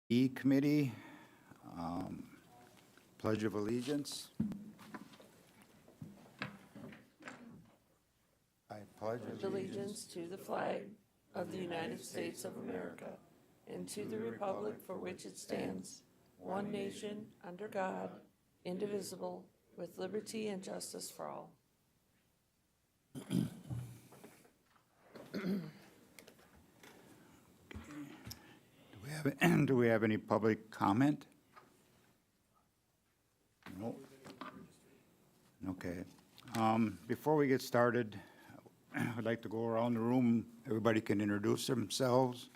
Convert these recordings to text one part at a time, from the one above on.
E Committee, Pledge of Allegiance. I pledge Allegiance to the flag of the United States of America and to the republic for which it stands, one nation, under God, indivisible, with liberty and justice for all. Do we have any public comment? No. Okay. Before we get started, I'd like to go around the room. Everybody can introduce themselves.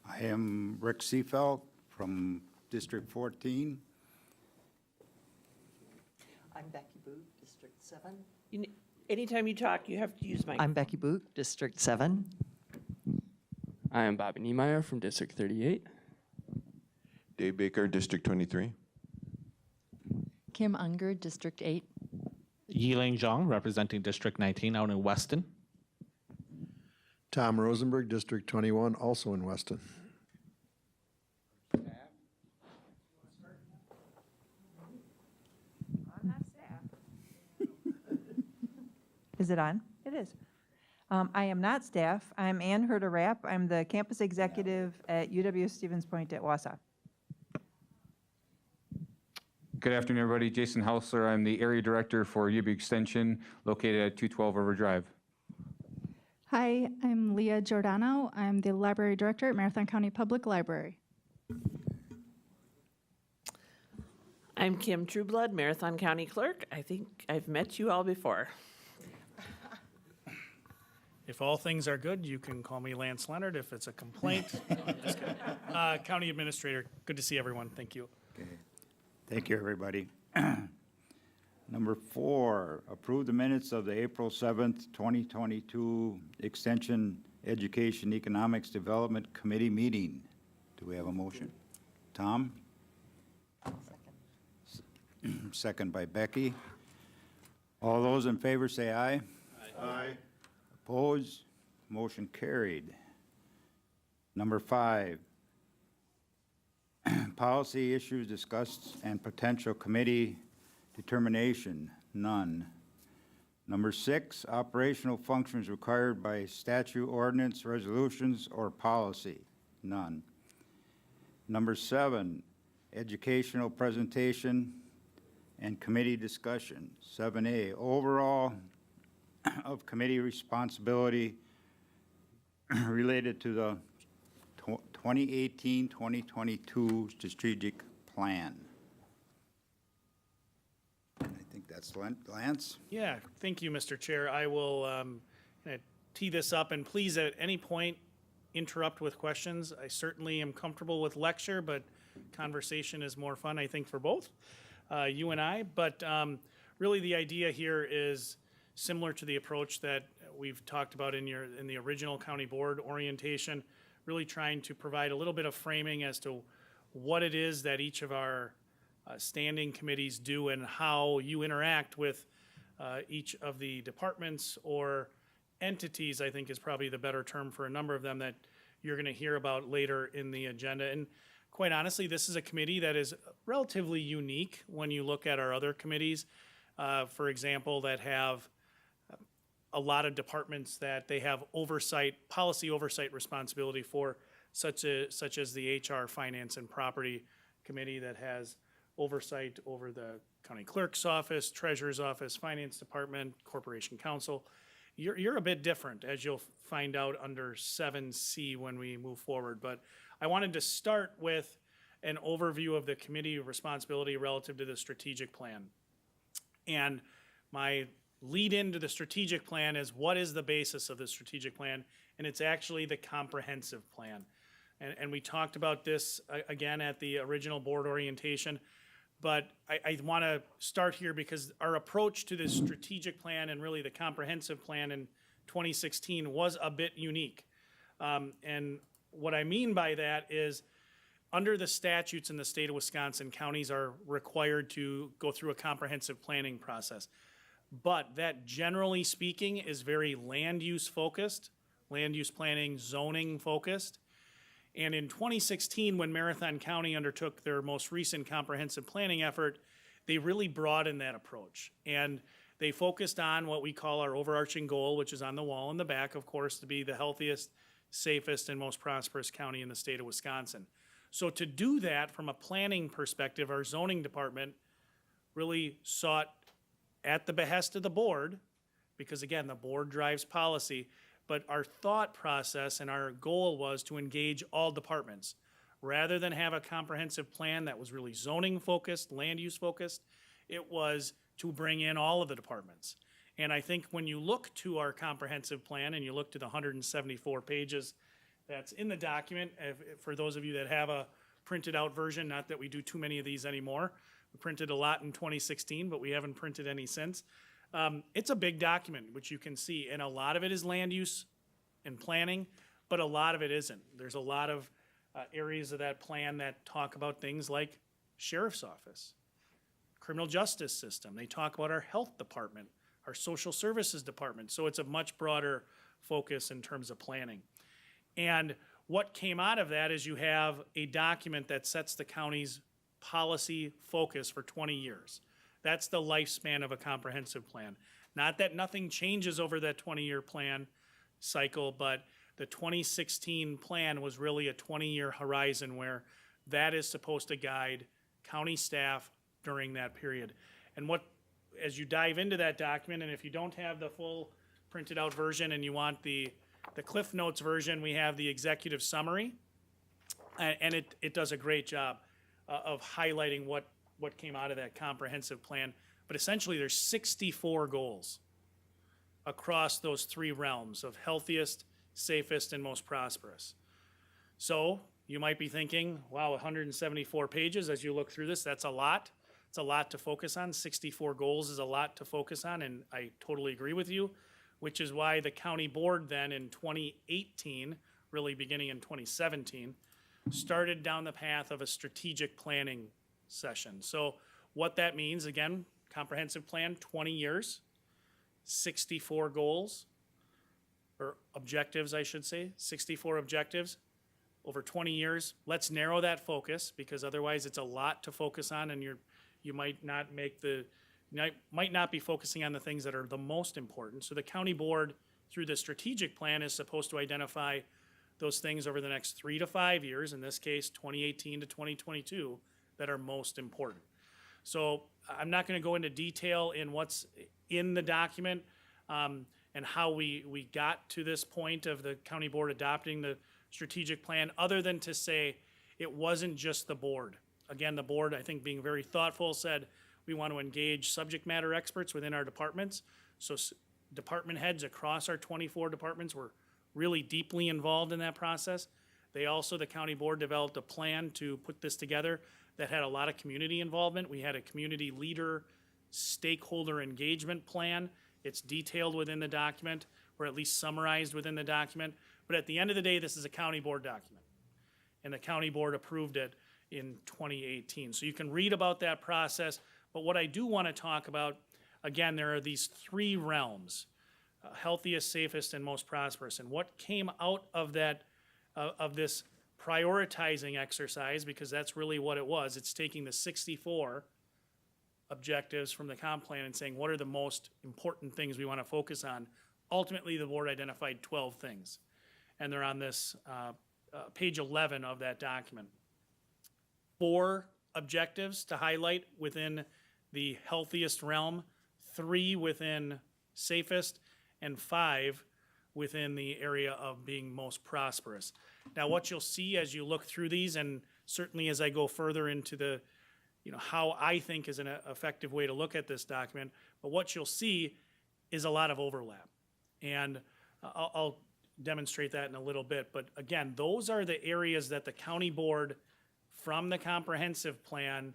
I am Rick Seefeld from District 14. I'm Becky Boot, District 7. Anytime you talk, you have to use my. I'm Becky Boot, District 7. I am Bobby Niemeyer from District 38. Dave Baker, District 23. Kim Unger, District 8. Yiling Zhang, representing District 19 out in Weston. Tom Rosenberg, District 21, also in Weston. I'm not staff. Is it on? It is. I am not staff. I'm Ann Herder-Rapp. I'm the campus executive at UW-Stevens Point at Wausau. Good afternoon, everybody. Jason Haussler. I'm the area director for UB Extension, located at 212 River Drive. Hi, I'm Leah Giordano. I'm the library director at Marathon County Public Library. I'm Kim Trueblood, Marathon County Clerk. I think I've met you all before. If all things are good, you can call me Lance Leonard. If it's a complaint, no, I'm just kidding. County Administrator, good to see everyone. Thank you. Okay. Thank you, everybody. Number 4, approve the minutes of the April 7th, 2022 Extension Education Economics Development Committee meeting. Do we have a motion? Tom? Second. Second by Becky. All those in favor say aye. Aye. Opposed? Motion carried. Number 5, policy issues discussed and potential committee determination, none. Number 6, operational functions required by statute, ordinance, resolutions, or policy, none. Number 7, educational presentation and committee discussion, 7A, overall of committee responsibility related to the 2018-2022 strategic plan. I think that's Lance. Yeah, thank you, Mr. Chair. I will tee this up, and please at any point interrupt with questions. I certainly am comfortable with lecture, but conversation is more fun, I think, for both you and I. But really the idea here is similar to the approach that we've talked about in the original county board orientation, really trying to provide a little bit of framing as to what it is that each of our standing committees do and how you interact with each of the departments or entities, I think is probably the better term for a number of them that you're going to hear about later in the agenda. And quite honestly, this is a committee that is relatively unique when you look at our other committees, for example, that have a lot of departments that they have policy oversight responsibility for, such as the HR, Finance, and Property Committee that has oversight over the county clerk's office, treasurer's office, finance department, corporation counsel. You're a bit different, as you'll find out under 7C when we move forward. But I wanted to start with an overview of the committee responsibility relative to the strategic plan. And my lead into the strategic plan is what is the basis of the strategic plan, and it's actually the comprehensive plan. And we talked about this again at the original board orientation, but I want to start here because our approach to this strategic plan and really the comprehensive plan in 2016 was a bit unique. And what I mean by that is under the statutes in the state of Wisconsin, counties are required to go through a comprehensive planning process. But that, generally speaking, is very land use focused, land use planning, zoning focused. And in 2016, when Marathon County undertook their most recent comprehensive planning effort, they really broadened that approach. And they focused on what we call our overarching goal, which is on the wall in the back, of course, to be the healthiest, safest, and most prosperous county in the state of Wisconsin. So to do that from a planning perspective, our zoning department really sought, at the behest of the board, because again, the board drives policy, but our thought process and our goal was to engage all departments. Rather than have a comprehensive plan that was really zoning focused, land use focused, it was to bring in all of the departments. And I think when you look to our comprehensive plan and you look to the 174 pages that's in the document, for those of you that have a printed out version, not that we do too many of these anymore. We printed a lot in 2016, but we haven't printed any since. It's a big document, which you can see, and a lot of it is land use and planning, but a lot of it isn't. There's a lot of areas of that plan that talk about things like sheriff's office, criminal justice system. They talk about our health department, our social services department. So it's a much broader focus in terms of planning. And what came out of that is you have a document that sets the county's policy focus for 20 years. That's the lifespan of a comprehensive plan. Not that nothing changes over that 20-year plan cycle, but the 2016 plan was really a 20-year horizon where that is supposed to guide county staff during that period. And as you dive into that document, and if you don't have the full printed out version and you want the Cliff Notes version, we have the executive summary, and it does a great job of highlighting what came out of that comprehensive plan. But essentially, there's 64 goals across those three realms of healthiest, safest, and most prosperous. So you might be thinking, wow, 174 pages as you look through this, that's a lot. It's a lot to focus on. 64 goals is a lot to focus on, and I totally agree with you, which is why the county board then in 2018, really beginning in 2017, started down the path of a strategic planning session. So what that means, again, comprehensive plan, 20 years, 64 goals, or objectives, I should say, 64 objectives over 20 years. Let's narrow that focus, because otherwise it's a lot to focus on, and you might not be focusing on the things that are the most important. So the county board, through the strategic plan, is supposed to identify those things over the next 3 to 5 years, in this case, 2018 to 2022, that are most important. So I'm not going to go into detail in what's in the document and how we got to this point of the county board adopting the strategic plan, other than to say it wasn't just the board. Again, the board, I think, being very thoughtful, said we want to engage subject matter experts within our departments. So department heads across our 24 departments were really deeply involved in that process. They also, the county board, developed a plan to put this together that had a lot of community involvement. We had a community leader stakeholder engagement plan. It's detailed within the document, or at least summarized within the document. But at the end of the day, this is a county board document, and the county board approved it in 2018. So you can read about that process. But what I do want to talk about, again, there are these three realms: healthiest, safest, and most prosperous. And what came out of that, of this prioritizing exercise, because that's really what it was. It's taking the 64 objectives from the comp plan and saying, what are the most important things we want to focus on? Ultimately, the board identified 12 things, and they're on this page 11 of that document. 4 objectives to highlight within the healthiest realm, 3 within safest, and 5 within the area of being most prosperous. Now, what you'll see as you look through these, and certainly as I go further into the, how I think is an effective way to look at this document, but what you'll see is a lot of overlap. And I'll demonstrate that in a little bit. But again, those are the areas that the county board from the comprehensive plan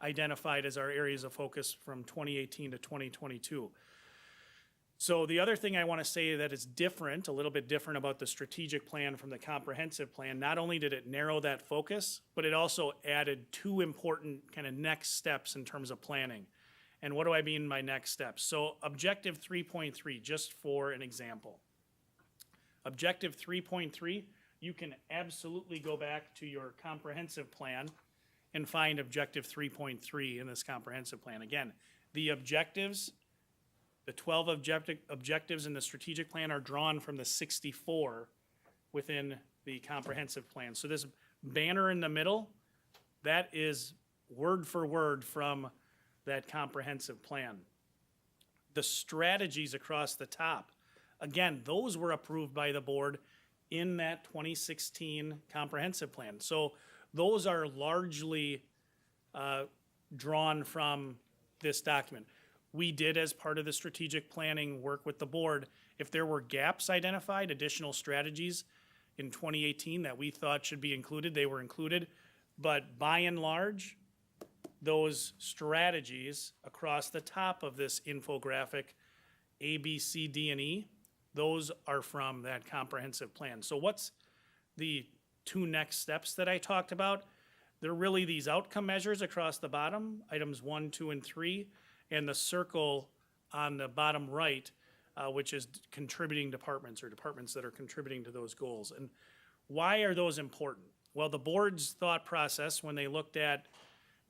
identified as our areas of focus from 2018 to 2022. So the other thing I want to say that is different, a little bit different about the strategic plan from the comprehensive plan, not only did it narrow that focus, but it also added 2 important kind of next steps in terms of planning. And what do I mean by next steps? So objective 3.3, just for an example. Objective 3.3 you can absolutely go back to your comprehensive plan and find objective 3.3 in this comprehensive plan. Again, the objectives, the 12 objectives in the strategic plan are drawn from the 64 within the comprehensive plan. So this banner in the middle, that is word for word from that comprehensive plan. The strategies across the top, again, those were approved by the board in that 2016 comprehensive plan. So those are largely drawn from this document. We did, as part of the strategic planning, work with the board. If there were gaps identified, additional strategies in 2018 that we thought should be included, they were included. But by and large, those strategies across the top of this infographic, A, B, C, D, and E, those are from that comprehensive plan. So what's the two next steps that I talked about? They're really these outcome measures across the bottom, items 1, 2, and 3, and the circle on the bottom right, which is contributing departments or departments that are contributing to those goals. And why are those important? Well, the board's thought process when they looked at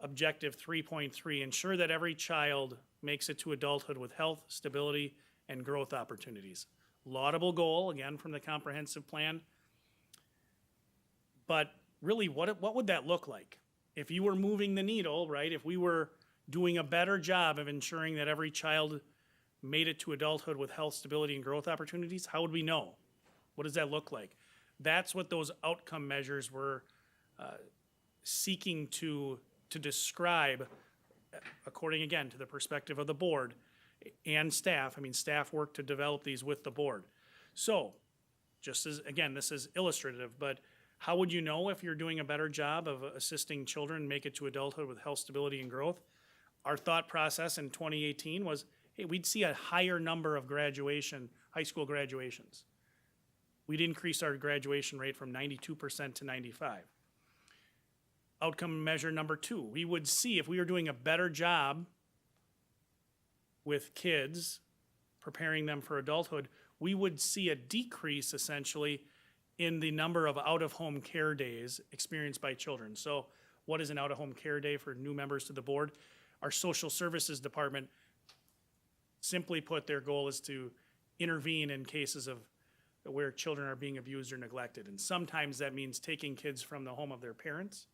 objective 3.3, ensure that every child makes it to adulthood with health, stability, and growth opportunities. Laudable goal, again, from the comprehensive plan. But really, what would that look like? If you were moving the needle, right, if we were doing a better job of ensuring that every child made it to adulthood with health, stability, and growth opportunities, how would we know? What does that look like? That's what those outcome measures were seeking to describe, according, again, to the perspective of the board and staff. I mean, staff worked to develop these with the board. So, just as, again, this is illustrative, but how would you know if you're doing a better job of assisting children make it to adulthood with health, stability, and growth? Our thought process in 2018 was, hey, we'd see a higher number of high school graduations. We'd increase our graduation rate from 92% to 95%. Outcome measure number 2, we would see if we were doing a better job with kids, preparing them for adulthood, we would see a decrease essentially in the number of out-of-home care days experienced by children. So what is an out-of-home care day for new members to the board? Our social services department, simply put, their goal is to intervene in cases of where children are being abused or neglected. And sometimes that means taking kids from the home of their parents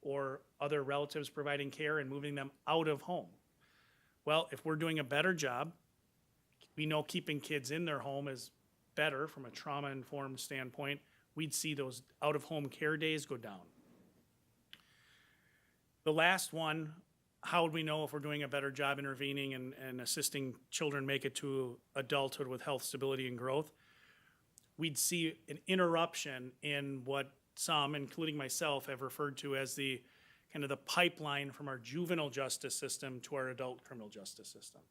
or other relatives providing care and moving them out of home. Well, if we're doing a better job, we know keeping kids in their home is better from a trauma-informed standpoint. We'd see those out-of-home care days go down. The last one, how would we know if we're doing a better job intervening and assisting children make it to adulthood with health, stability, and growth? We'd see an interruption in what some, including myself, have referred to as the kind of the pipeline from our juvenile justice system to our adult criminal justice system.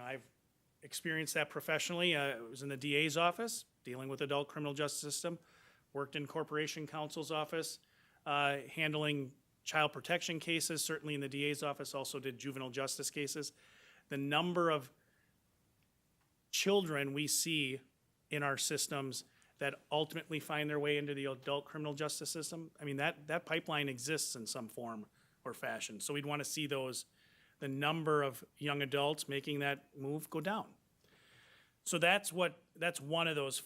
I've experienced that professionally. I was in the DA's office dealing with adult criminal justice system, worked in corporation counsel's office, handling child protection cases, certainly in the DA's office, also did juvenile justice cases. The number of children we see in our systems that ultimately find their way into the adult criminal justice system, I mean, that pipeline exists in some form or fashion. So we'd want to see the number of young adults making that move go down. So that's one of those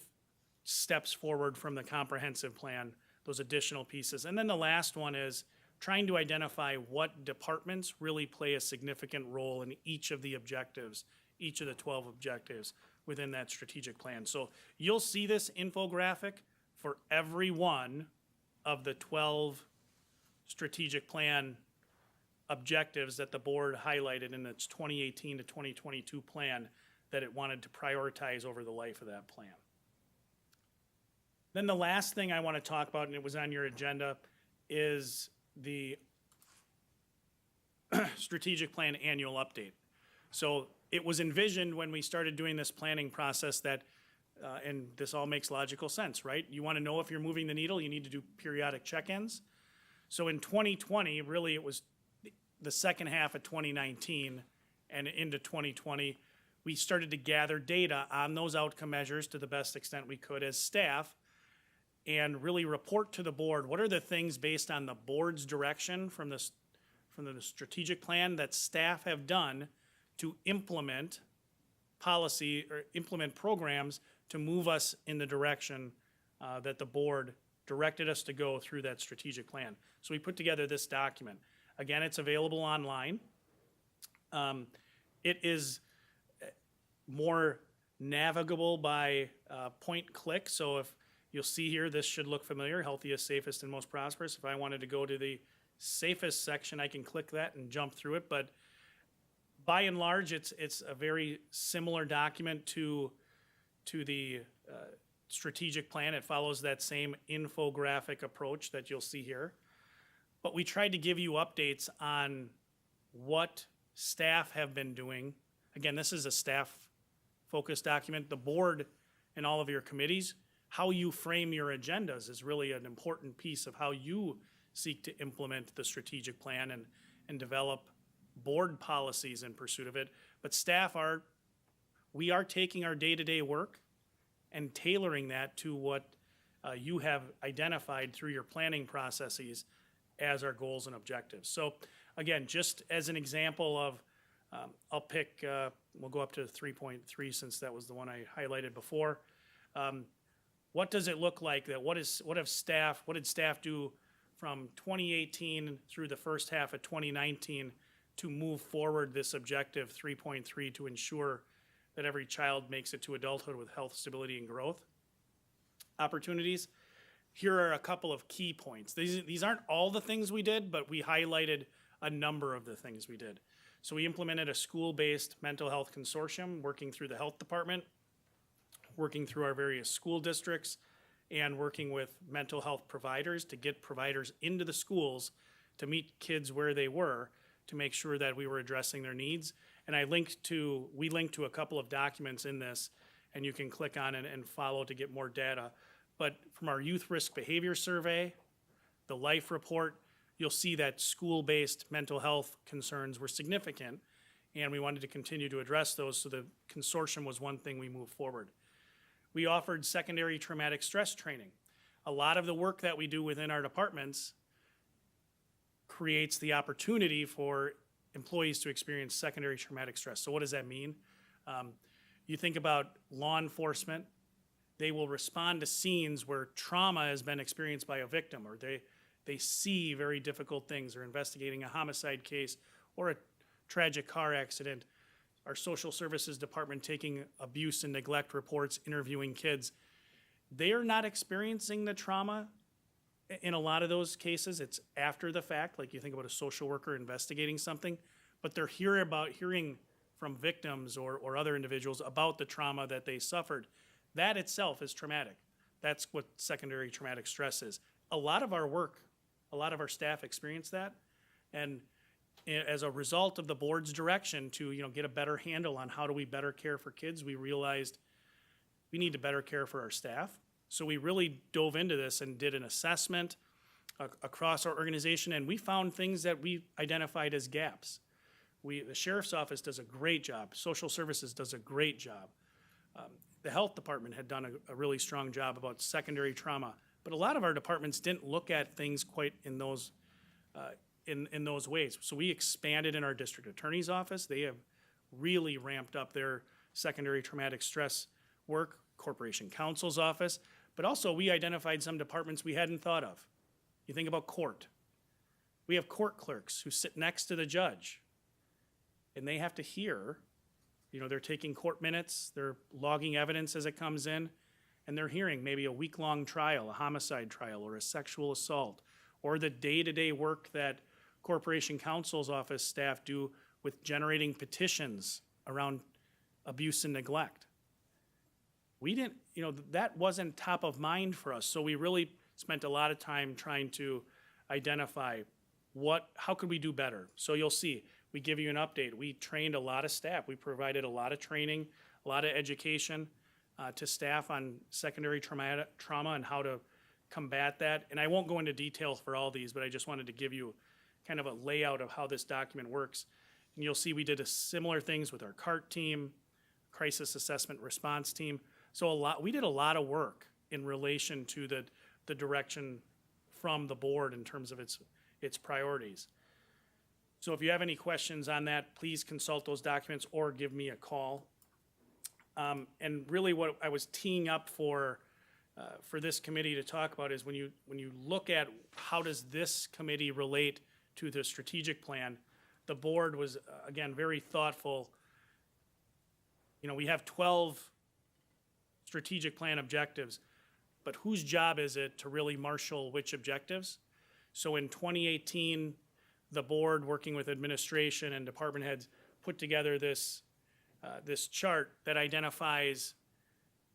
steps forward from the comprehensive plan, those additional pieces. And then the last one is trying to identify what departments really play a significant role in each of the objectives, each of the 12 objectives within that strategic plan. So you'll see this infographic for every one of the 12 strategic plan objectives that the board highlighted in its 2018 to 2022 plan that it wanted to prioritize over the life of that plan. Then the last thing I want to talk about, and it was on your agenda, is the strategic plan annual update. So it was envisioned when we started doing this planning process that, and this all makes logical sense, right? You want to know if you're moving the needle, you need to do periodic check-ins. So in 2020, really it was the second half of 2019 and into 2020, we started to gather data on those outcome measures to the best extent we could as staff and really report to the board, what are the things based on the board's direction from the strategic plan that staff have done to implement policy or implement programs to move us in the direction that the board directed us to go through that strategic plan. So we put together this document. Again, it's available online. It is more navigable by point click. So if you'll see here, this should look familiar, healthiest, safest, and most prosperous. If I wanted to go to the safest section, I can click that and jump through it. But by and large, it's a very similar document to the strategic plan. It follows that same infographic approach that you'll see here. But we tried to give you updates on what staff have been doing. Again, this is a staff-focused document. The board and all of your committees, how you frame your agendas is really an important piece of how you seek to implement the strategic plan and develop board policies in pursuit of it. But staff we are taking our day-to-day work and tailoring that to what you have identified through your planning processes as our goals and objectives. So again, just as an example of, I'll pick, we'll go up to 3.3 since that was the one I highlighted before. What does it look like that, what did staff do from 2018 through the first half of 2019 to move forward this objective 3.3 to ensure that every child makes it to adulthood with health, stability, and growth opportunities? Here are a couple of key points. These aren't all the things we did, but we highlighted a number of the things we did. So we implemented a school-based mental health consortium working through the health department, working through our various school districts, and working with mental health providers to get providers into the schools to meet kids where they were to make sure that we were addressing their needs. And we linked to a couple of documents in this, and you can click on it and follow to get more data. But from our youth risk behavior survey, the life report, you'll see that school-based mental health concerns were significant, and we wanted to continue to address those, so the consortium was one thing we moved forward. We offered secondary traumatic stress training. A lot of the work that we do within our departments creates the opportunity for employees to experience secondary traumatic stress. So what does that mean? You think about law enforcement, they will respond to scenes where trauma has been experienced by a victim, or they see very difficult things, or investigating a homicide case or a tragic car accident. Our social services department taking abuse and neglect reports, interviewing kids. They are not experiencing the trauma in a lot of those cases. It's after the fact, like you think about a social worker investigating something, but they're hearing from victims or other individuals about the trauma that they suffered. That itself is traumatic. That's what secondary traumatic stress is. A lot of our work, a lot of our staff experience that, and as a result of the board's direction to get a better handle on how do we better care for kids, we realized we need to better care for our staff. So we really dove into this and did an assessment across our organization, and we found things that we identified as gaps. The sheriff's office does a great job. Social services does a great job. The health department had done a really strong job about secondary trauma, but a lot of our departments didn't look at things quite in those ways. So we expanded in our district attorney's office. They have really ramped up their secondary traumatic stress work, corporation counsel's office, but also we identified some departments we hadn't thought of. You think about court. We have court clerks who sit next to the judge, and they have to hear, they're taking court minutes, they're logging evidence as it comes in, and they're hearing maybe a week-long trial, a homicide trial, or a sexual assault, or the day-to-day work that corporation counsel's office staff do with generating petitions around abuse and neglect. We didn't, that wasn't top of mind for us, so we really spent a lot of time trying to identify how could we do better. So you'll see, we give you an update. We trained a lot of staff. We provided a lot of training, a lot of education to staff on secondary trauma and how to combat that. And I won't go into details for all these, but I just wanted to give you kind of a layout of how this document works. And you'll see we did similar things with our CART team, crisis assessment response team. So we did a lot of work in relation to the direction from the board in terms of its priorities. So if you have any questions on that, please consult those documents or give me a call. And really what I was teeing up for this committee to talk about is when you look at how does this committee relate to the strategic plan, the board was, again, very thoughtful. You know, we have 12 strategic plan objectives, but whose job is it to really marshal which objectives? So in 2018, the board, working with administration and department heads, put together this chart that identifies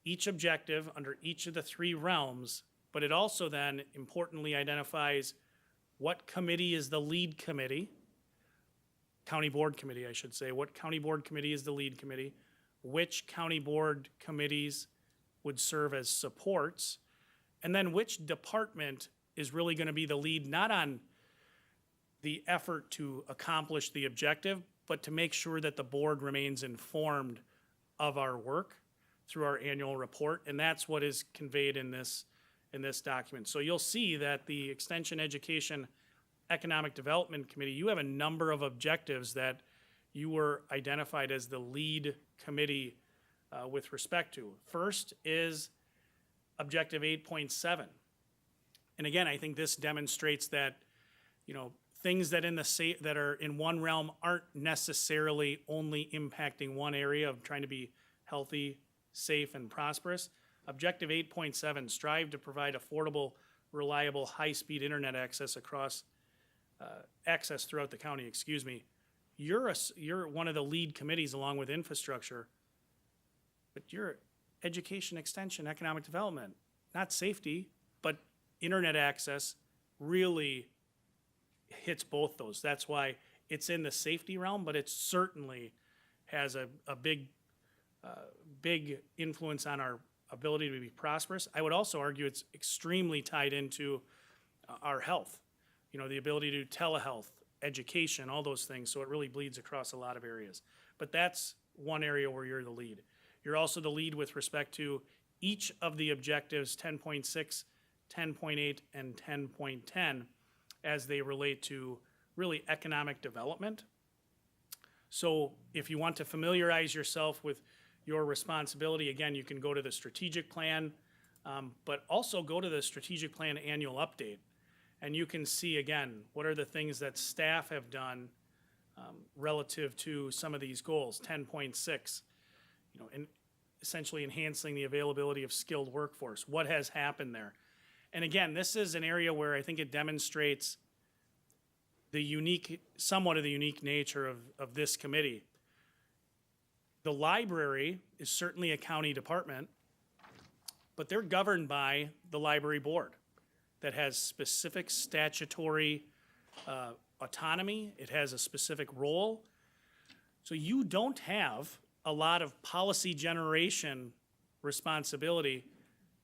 each objective under each of the 3 realms, but it also then importantly identifies what committee is the lead committee, county board committee, I should say, what county board committee is the lead committee, which county board committees would serve as supports, and then which department is really going to be the lead, not on the effort to accomplish the objective, but to make sure that the board remains informed of our work through our annual report, and that's what is conveyed in this document. So you'll see that the Extension Education Economic Development Committee, you have a number of objectives that you were identified as the lead committee with respect to. First is Objective 8.7. And again, I think this demonstrates that, you know, things that that are in one realm aren't necessarily only impacting one area of trying to be healthy, safe, and prosperous. Objective 8.7, strive to provide affordable, reliable, high-speed internet access across access throughout the county. Excuse me. You're one of the lead committees along with infrastructure, but you're education, extension, economic development, not safety, but internet access really hits both those. That's why it's in the safety realm, but it certainly has a big influence on our ability to be prosperous. I would also argue it's extremely tied into our health, you know, the ability to do telehealth, education, all those things. So it really bleeds across a lot of areas. But that's one area where you're the lead. You're also the lead with respect to each of the objectives, 10.6, 10.8, and 10.10, as they relate to really economic development. So if you want to familiarize yourself with your responsibility, again, you can go to the strategic plan, but also go to the strategic plan annual update. And you can see, again, what are the things that staff have done relative to some of these goals. 10.6, you know, and essentially enhancing the availability of skilled workforce. What has happened there? And again, this is an area where I think it demonstrates somewhat of the unique nature of this committee. The library is certainly a county department, but they're governed by the library board that has specific statutory autonomy. It has a specific role. So you don't have a lot of policy generation responsibility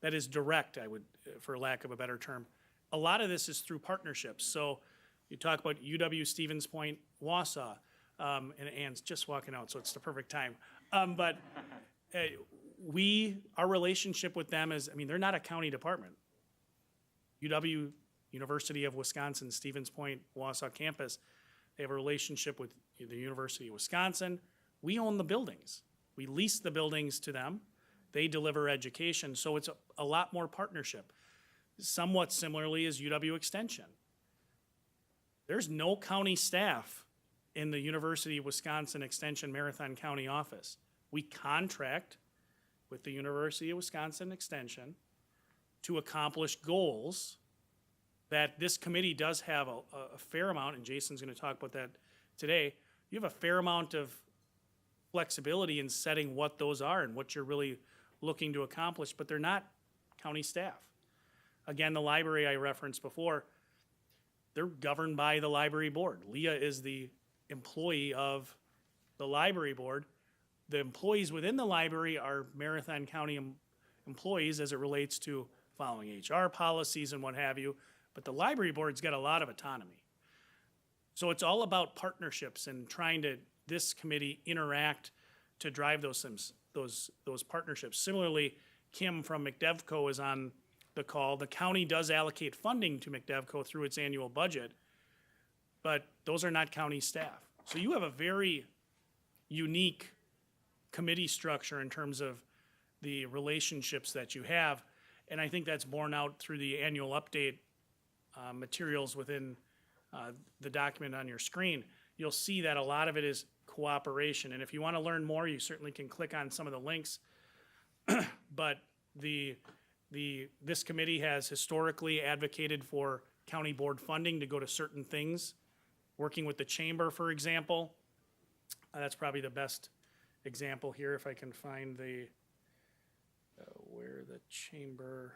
that is direct, I would, for lack of a better term. A lot of this is through partnerships. So you talk about UW Stevens Point, Wausau, and Ann's just walking out, so it's the perfect time. But our relationship with them is, I mean, they're not a county department. UW, University of Wisconsin, Stevens Point, Wausau campus, they have a relationship with the University of Wisconsin. We own the buildings. We lease the buildings to them. They deliver education, so it's a lot more partnership. Somewhat similarly is UW Extension. There's no county staff in the University of Wisconsin Extension Marathon County office. We contract with the University of Wisconsin Extension to accomplish goals that this committee does have a fair amount, and Jason's going to talk about that today. You have a fair amount of flexibility in setting what those are and what you're really looking to accomplish, but they're not county staff. Again, the library I referenced before, they're governed by the library board. Leah is the employee of the library board. The employees within the library are Marathon County employees as it relates to following HR policies and what have you, but the library board's got a lot of autonomy. So it's all about partnerships and trying to, this committee, interact to drive those things. those partnerships. Similarly, Kim from McDevco is on the call. The county does allocate funding to McDevco through its annual budget, but those are not county staff. So you have a very unique committee structure in terms of the relationships that you have. And I think that's borne out through the annual update materials within the document on your screen. You'll see that a lot of it is cooperation. And if you want to learn more, you certainly can click on some of the links. But this committee has historically advocated for county board funding to go to certain things. Working with the chamber, for example, that's probably the best example here, if I can find the, where the chamber.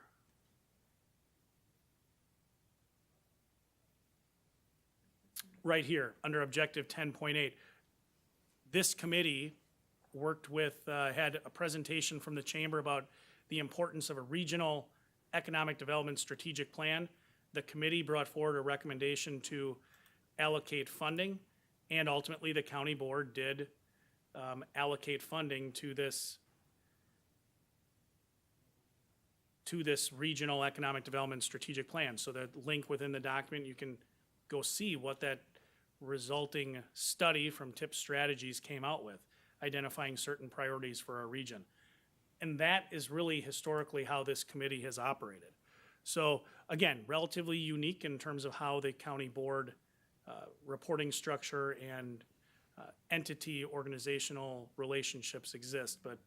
Right here, under objective 10.8. This committee worked with, had a presentation from the chamber about the importance of a regional economic development strategic plan. The committee brought forward a recommendation to allocate funding, and ultimately the county board did allocate funding to this regional economic development strategic plan. So the link within the document, you can go see what that resulting study from TIP Strategies came out with, identifying certain priorities for our region. And that is really historically how this committee has operated. So again, relatively unique in terms of how the county board reporting structure and entity organizational relationships exist. But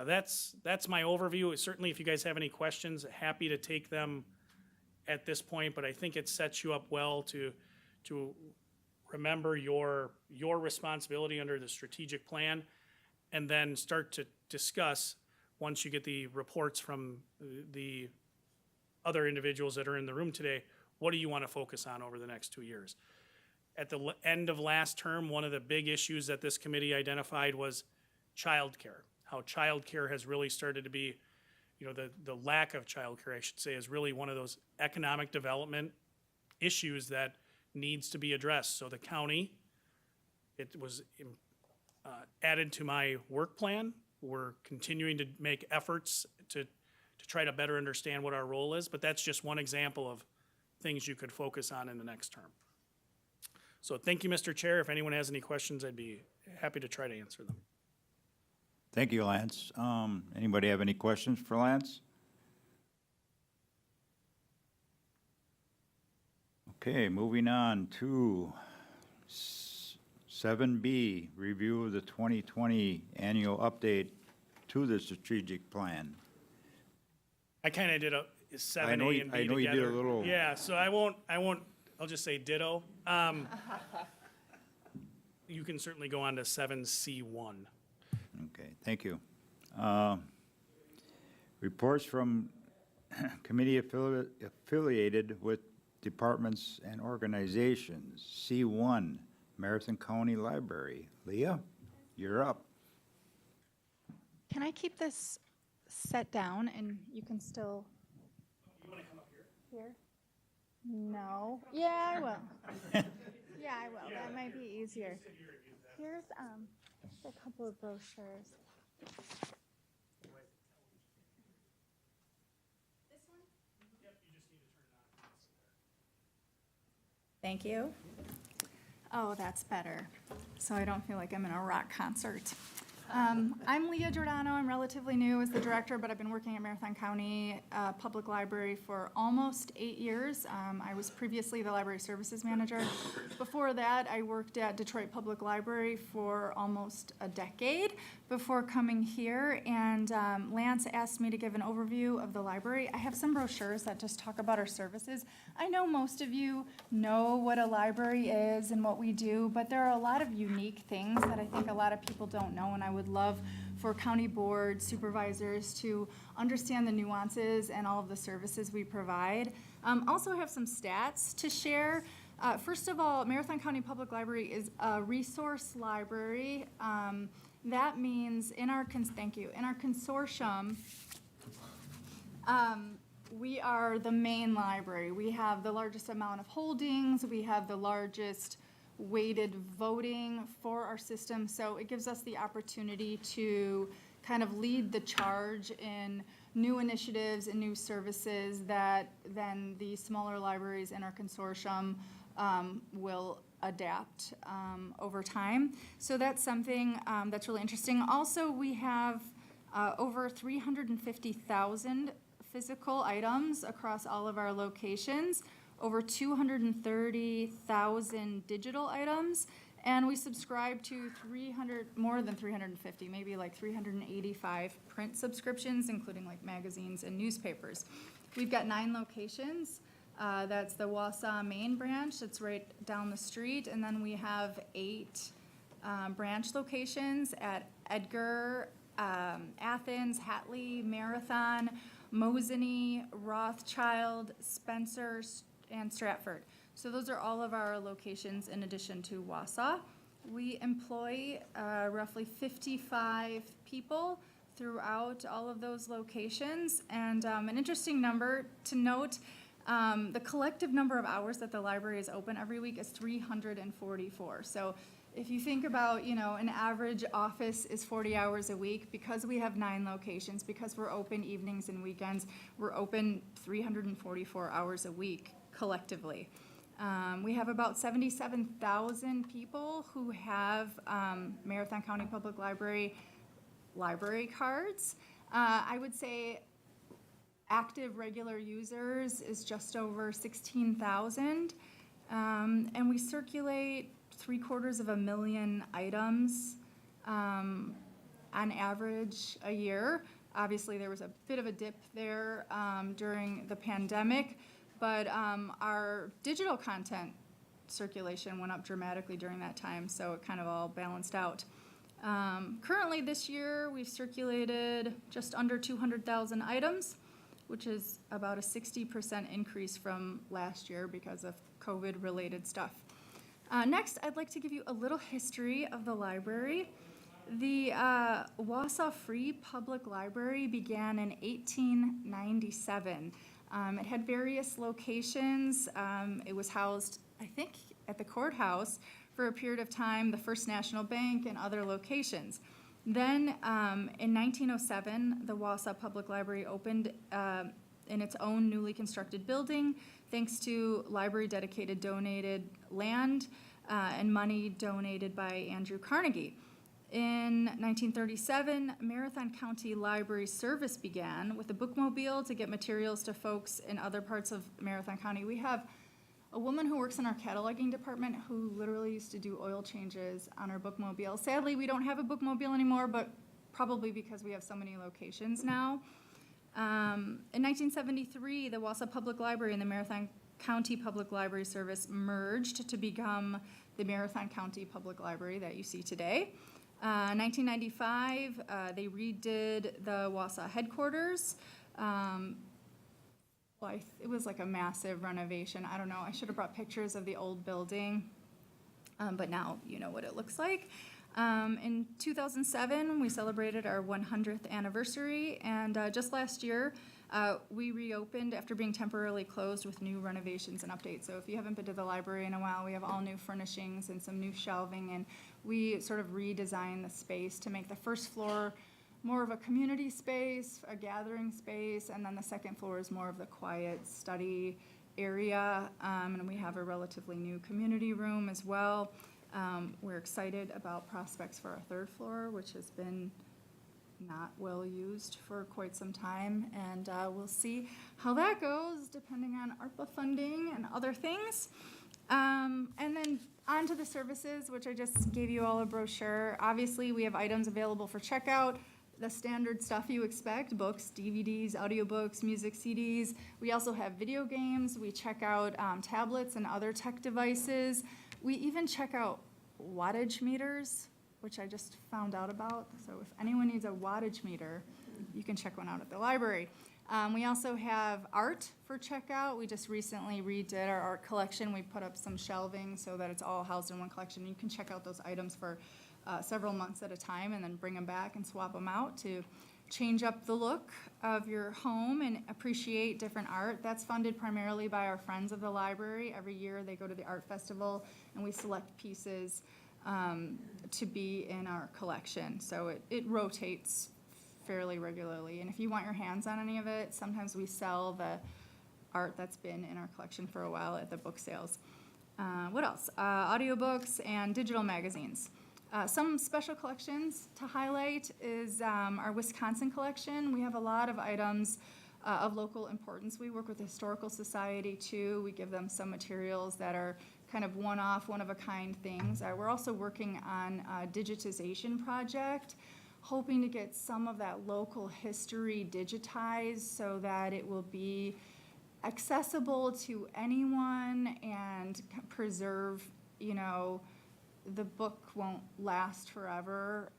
that's my overview. Certainly if you guys have any questions, happy to take them at this point, but I think it sets you up well to remember your responsibility under the strategic plan, and then start to discuss, once you get the reports from the other individuals that are in the room today, what do you want to focus on over the next 2 years? At the end of last term, one of the big issues that this committee identified was childcare. How childcare has really started to be, the lack of childcare, I should say, is really one of those economic development issues that needs to be addressed. So the county, it was added to my work plan. We're continuing to make efforts to try to better understand what our role is, but that's just one example of things you could focus on in the next term. So thank you, Mr. Chair. If anyone has any questions, I'd be happy to try to answer them. Thank you, Lance. Anybody have any questions for Lance? Okay, moving on to 7B, review of the 2020 annual update to the strategic plan. I kind of did a 7A I know and B you did a together. little. Yeah, so I won't, I'll just say ditto. You can certainly go on to 7C1. Okay, thank you. Reports from committee affiliated with departments and organizations. C1, Marathon County Library. Leah, you're up. Can I keep this set down and you can still? You want to come up here? Here? No. Yeah, I will. Yeah, I will. That might be easier. Here's a couple of brochures. This one? Yep, you just need to turn it on. Thank you. Oh, that's better. So I don't feel like I'm in a rock concert. I'm Leah Giordano. I'm relatively new as the director, but I've been working at Marathon County Public Library for almost 8 years. I was previously the library services manager. Before that, I worked at Detroit Public Library for almost a decade before coming here. And Lance asked me to give an overview of the library. I have some brochures that just talk about our services. I know most of you know what a library is and what we do, but there are a lot of unique things that I think a lot of people don't know, and I would love for county board supervisors to understand the nuances and all of the services we provide. Also have some stats to share. First of all, Marathon County Public Library is a resource library. That means in our consortium, we are the main library. We have the largest amount of holdings. We have the largest weighted voting for our system. So it gives us the opportunity to kind of lead the charge in new initiatives and new services that then the smaller libraries in our consortium will adapt over time. So that's something that's really interesting. Also, we have over 350,000 physical items across all of our locations, over 230,000 digital items, and we subscribe to more than 350, maybe like 385 print subscriptions, including like magazines and newspapers. We've got 9 locations. That's the Wausau main branch, that's right down the street, and then we have 8 branch locations at Edgar, Athens, Hatley, Marathon, Mosinee, Rothschild, Spencer, and Stratford. So those are all of our locations in addition to Wausau. We employ roughly 55 people throughout all of those locations. And an interesting number to note, the collective number of hours that the library is open every week is 344. So if you think about, an average office is 40 hours a week, because we have 9 locations, because we're open evenings and weekends, we're open 344 hours a week collectively. We have about 77,000 people who have Marathon County Public Library cards. I would say active regular users is just over 16,000. And we circulate 750,000 items on average a year. Obviously, there was a bit of a dip there during the pandemic, but our digital content circulation went up dramatically during that time, so it kind of all balanced out. Currently this year, we've circulated just under 200,000 items, which is about a 60% increase from last year because of COVID-related stuff. Next, I'd like to give you a little history of the library. The Wausau Free Public Library began in 1897. It had various locations. It was housed, I think, at the courthouse for a period of time, the First National Bank, and other locations. Then, in 1907, the Wausau Public Library opened in its own newly constructed building, thanks to library-dedicated donated land and money donated by Andrew Carnegie. In 1937, Marathon County Library service began with a bookmobile to get materials to folks in other parts of Marathon County. We have a woman who works in our cataloging department who literally used to do oil changes on our bookmobile. Sadly, we don't have a bookmobile anymore, but probably because we have so many locations now. In 1973, the Wausau Public Library and the Marathon County Public Library Service merged to become the Marathon County Public Library that you see today. 1995, they redid the Wausau headquarters. It was like a massive renovation. I don't know, I should have brought pictures of the old building, but now you know what it looks like. In 2007, we celebrated our 100th anniversary, and just last year, we reopened after being temporarily closed with new renovations and updates. So if you haven't been to the library in a while, we have all new furnishings and some new shelving, and we sort of redesigned the space to make the first floor more of a community space, a gathering space, and then the second floor is more of the quiet study area, and we have a relatively new community room as well. We're excited about prospects for our third floor, which has been not well used for quite some time, and we'll see how that goes depending on ARPA funding and other things. And then on to the services, which I just gave you all a brochure. Obviously, we have items available for checkout, the standard stuff you expect, books, DVDs, audiobooks, music CDs. We also have video games. We check out tablets and other tech devices. We even check out wattage meters, which I just found out about. So if anyone needs a wattage meter, you can check one out at the library. We also have art for checkout. We just recently redid our art collection. We put up some shelving so that it's all housed in one collection. You can check out those items for several months at a time and then bring them back and swap them out to change up the look of your home and appreciate different art. That's funded primarily by our friends of the library. Every year they go to the art festival and we select pieces to be in our collection. So it rotates fairly regularly. And if you want your hands on any of it, sometimes we sell the art that's been in our collection for a while at the book sales. What else? Audiobooks and digital magazines. Some special collections to highlight is our Wisconsin collection. We have a lot of items of local importance. We work with the Historical Society too. We give them some materials that are kind of one-off, one-of-a-kind things. We're also working on a digitization project, hoping to get some of that local history digitized so that it will be accessible to anyone and preserve, the book won't last forever,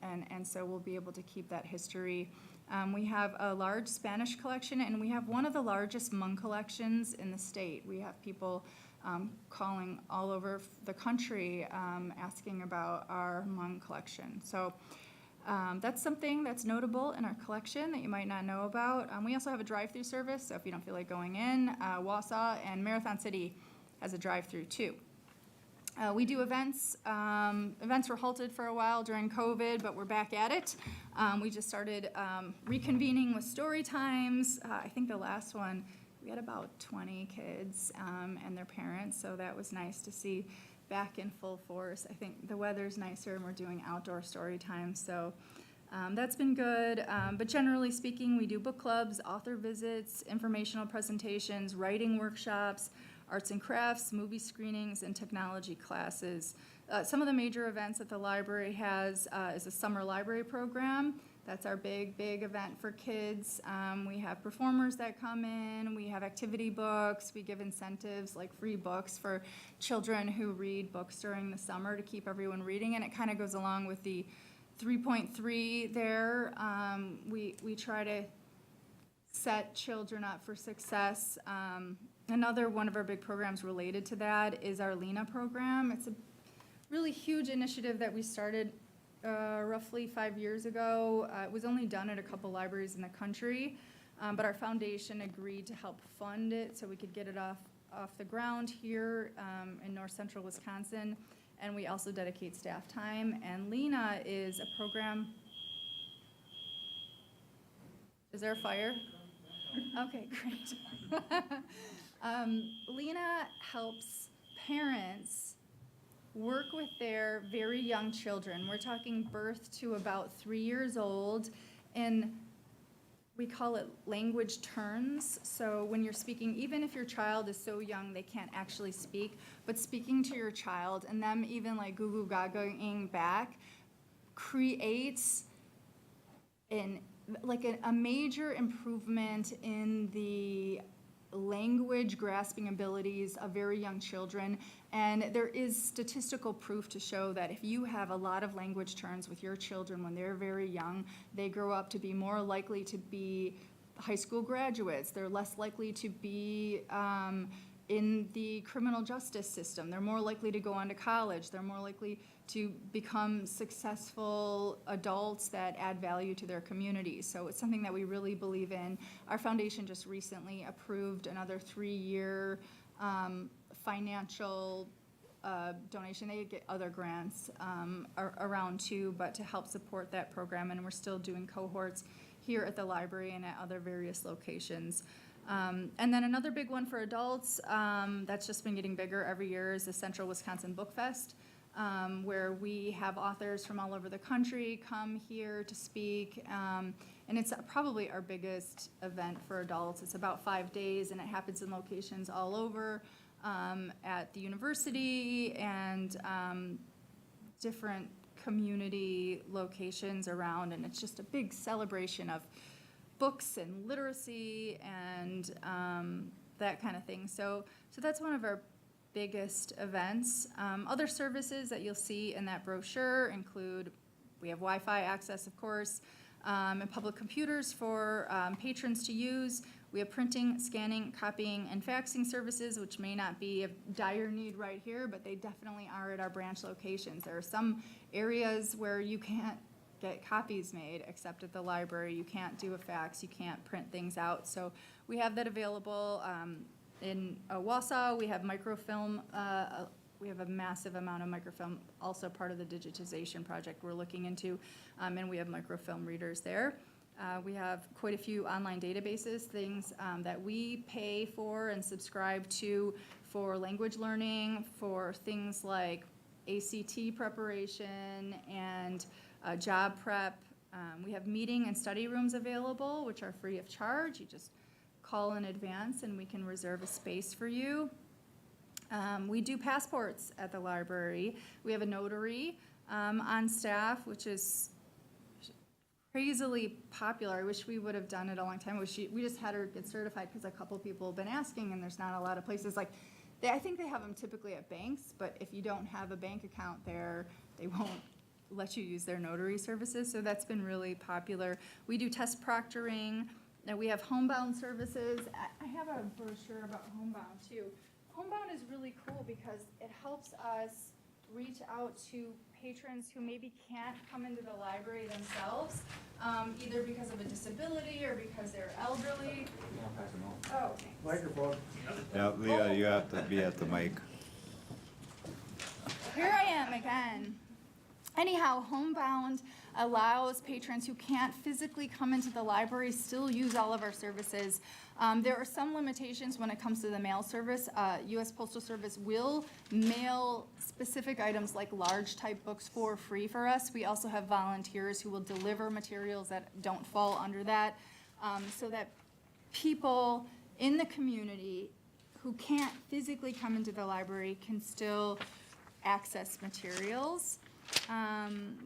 and so we'll be able to keep that history. We have a large Spanish collection, and we have one of the largest Hmong collections in the state. We have people calling all over the country asking about our Hmong collection. So that's something that's notable in our collection that you might not know about. We also have a drive-through service, so if you don't feel like going in, Wausau and Marathon City has a drive-through too. We do events. Events were halted for a while during COVID, but we're back at it. We just started reconvening with story times. I think the last one, we had about 20 kids and their parents, so that was nice to see back in full force. I think the weather's nicer and we're doing outdoor story time, so that's been good. But generally speaking, we do book clubs, author visits, informational presentations, writing workshops, arts and crafts, movie screenings, and technology classes. Some of the major events that the library has is a summer library program. That's our big event for kids. We have performers that come in. We have activity books. We give incentives like free books for children who read books during the summer to keep everyone reading. And it kind of goes along with the 3.3 there. We try to set children up for success. Another one of our big programs related to that is our Lena Program. It's a really huge initiative that we started roughly 5 years ago. It was only done at a couple libraries in the country, but our foundation agreed to help fund it so we could get it off the ground here in north central Wisconsin, and we also dedicate staff time. And Lena is a program. Is there a fire? Okay, great. Lena helps parents work with their very young children. We're talking birth to about 3 years old, and we call it language turns. So when you're speaking, even if your child is so young they can't actually speak, but speaking to your child and them even like goo goo gagaing back creates a major improvement in the language grasping abilities of very young children. And there is statistical proof to show that if you have a lot of language turns with your children when they're very young, they grow up to be more likely to be high school graduates. They're less likely to be in the criminal justice system. They're more likely to go on to college. They're more likely to become successful adults that add value to their communities. So it's something that we really believe in. Our foundation just recently approved another 3-year financial donation. They get other grants around too, but to help support that program, and we're still doing cohorts here at the library and at other various locations. And then another big one for adults that's just been getting bigger every year is the Central Wisconsin Book Fest, where we have authors from all over the country come here to speak. And it's probably our biggest event for adults. It's about 5 days, and it happens in locations all over at the university and different community locations around. And it's just a big celebration of books and literacy and that kind of thing. So that's one of our biggest events. Other services that you'll see in that brochure include, we have Wi-Fi access, of course, and public computers for patrons to use. We have printing, scanning, copying, and faxing services, which may not be a dire need right here, but they definitely are at our branch locations. There are some areas where you can't get copies made except at the library. You can't do a fax, you can't print things out. So we have that available. In Wausau, we have microfilm we have a massive amount of microfilm, also part of the digitization project we're looking into, and we have microfilm readers there. We have quite a few online databases, things that we pay for and subscribe to for language learning, for things like ACT preparation and job prep. We have meeting and study rooms available, which are free of charge. You just call in advance and we can reserve a space for you. We do passports at the library. We have a notary on staff, which is crazily popular. I wish we would have done it a long time ago. We just had her get certified because a couple people have been asking, and there's not a lot of places like, I think they have them typically at banks, but if you don't have a bank account there, they won't let you use their notary services, so that's been really popular. We do test proctoring. Now we have homebound services. I have a brochure about homebound too. Homebound is really cool because it helps us reach out to patrons who maybe can't come into the library themselves, either because of a disability or because they're elderly. Oh, thanks. Microphone. Yeah, Leah, you have to be at the mic. Here I am again. Anyhow, Homebound allows patrons who can't physically come into the library still use all of our services. There are some limitations when it comes to the mail service. U.S. Postal Service will mail specific items like large type books for free for us. We also have volunteers who will deliver materials that don't fall under that, so that people in the community who can't physically come into the library can still access materials.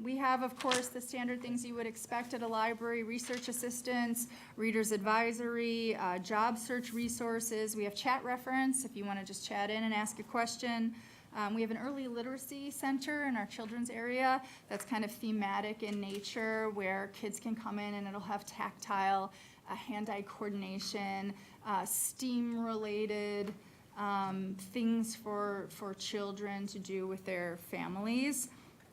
We have, of course, the standard things you would expect at a library: research assistance, reader's advisory, job search resources. We have chat reference if you want to just chat in and ask a question. We have an early literacy center in our children's area that's kind of thematic in nature, where kids can come in and it'll have tactile, hand-eye coordination, STEAM-related things for children to do with their families.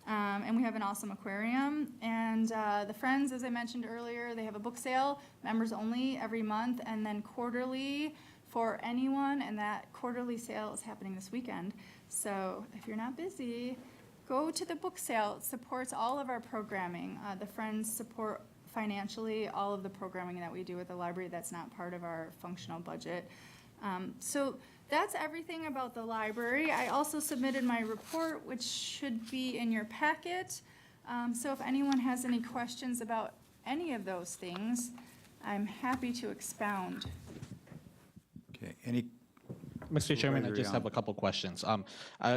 And we have an awesome aquarium. And the Friends, as I mentioned earlier, they have a book sale, members only, every month, and then quarterly for anyone. And that quarterly sale is happening this weekend. So if you're not busy, go to the book sale. It supports all of our programming. The Friends support financially all of the programming that we do at the library that's not part of our functional budget. So that's everything about the library. I also submitted my report, which should be in your packet. So if anyone has any questions about any of those things, I'm happy to expound. Okay, any, Mr. Chairman, I Supervisor just have Young. a couple questions.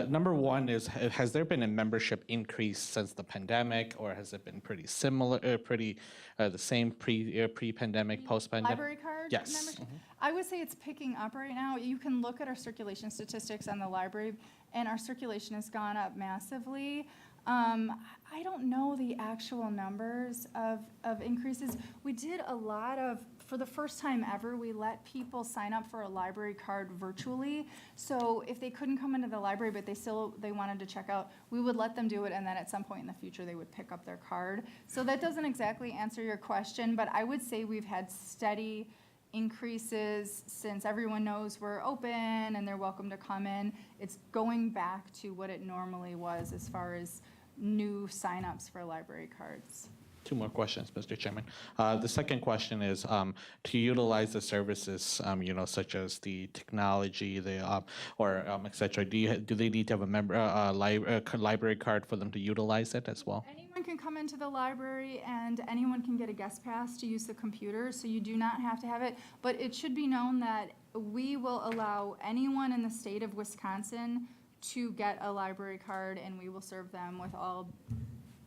Number one is, has there been a membership increase since the pandemic, or has it been pretty similar, the same pre-pandemic, post-pandemic? Library card Yes. membership? I would say it's picking up right now. You can look at our circulation statistics on the library, and our circulation has gone up massively. I don't know the actual numbers of increases. We did a lot of, for the first time ever, we let people sign up for a library card virtually. So if they couldn't come into the library, but they wanted to check out, we would let them do it, and then at some point in the future, they would pick up their card. So that doesn't exactly answer your question, but I would say we've had steady increases since everyone knows we're open and they're welcome to come in. It's going back to what it normally was as far as new signups for library cards. Two more questions, Mr. Chairman. The second question is, to utilize the services, such as the technology, et cetera, do they need to have a library card for them to utilize it as well? Anyone can come into the library and anyone can get a guest pass to use the computer, so you do not have to have it. But it should be known that we will allow anyone in the state of Wisconsin to get a library card, and we will serve them with all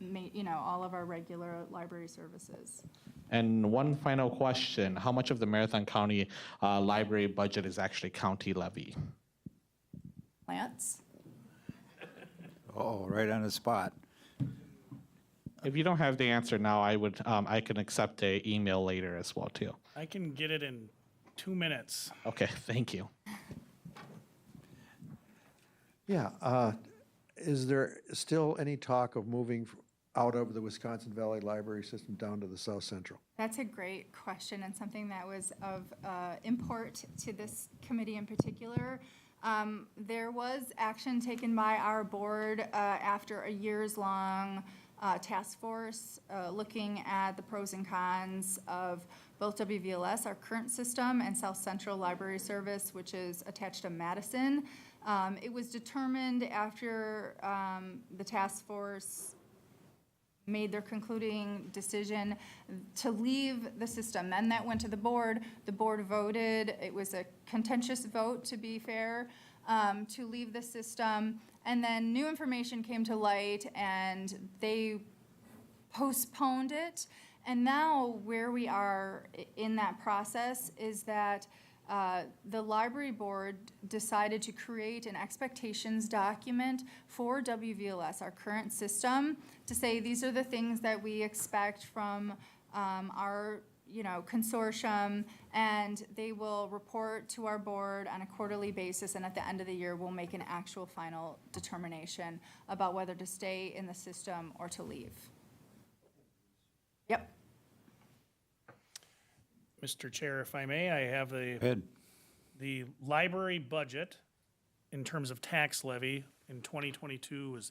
of our regular library services. And one final question: how much of the Marathon County library budget is actually county levy? Lance? oh, right on the spot. If you don't have the answer now, I can accept an email later as well too. I can get it in 2 minutes. Okay, thank you. Yeah, is there still any talk of moving out of the Wisconsin Valley Library System down to the South Central? That's a great question and something that was of import to this committee in particular. There was action taken by our board after a years-long task force looking at the pros and cons of both WVLS, our current system, and South Central Library Service, which is attached to Madison. It was determined after the task force made their concluding decision to leave the system. Then that went to the board. The board voted. It was a contentious vote, to be fair, to leave the system. And then new information came to light, and they postponed it. And now where we are in that process is that the library board decided to create an expectations document for WVLS, our current system, to say these are the things that we expect from our consortium, and they will report to our board on a quarterly basis, and at the end of the year we'll make an actual final determination about whether to stay in the system or to leave. Yep. Mr. Chair, if I may, I have the library budget in terms of tax levy in 2022 was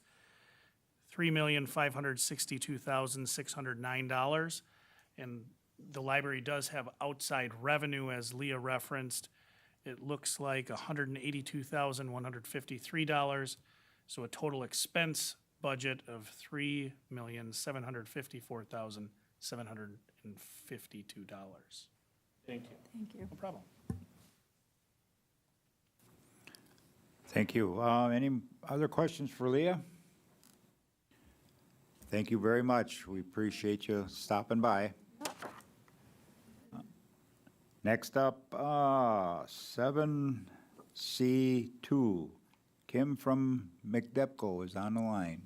$3,562,609. And the library does have outside revenue, as Leah referenced. It looks like $182,153. So a total expense budget of $3,754,752. Thank you. Thank you. No problem. Thank you. Any other questions for Leah? Thank you very much. We appreciate you stopping by. Next up, 7C2. Kim from McDepco is on the line.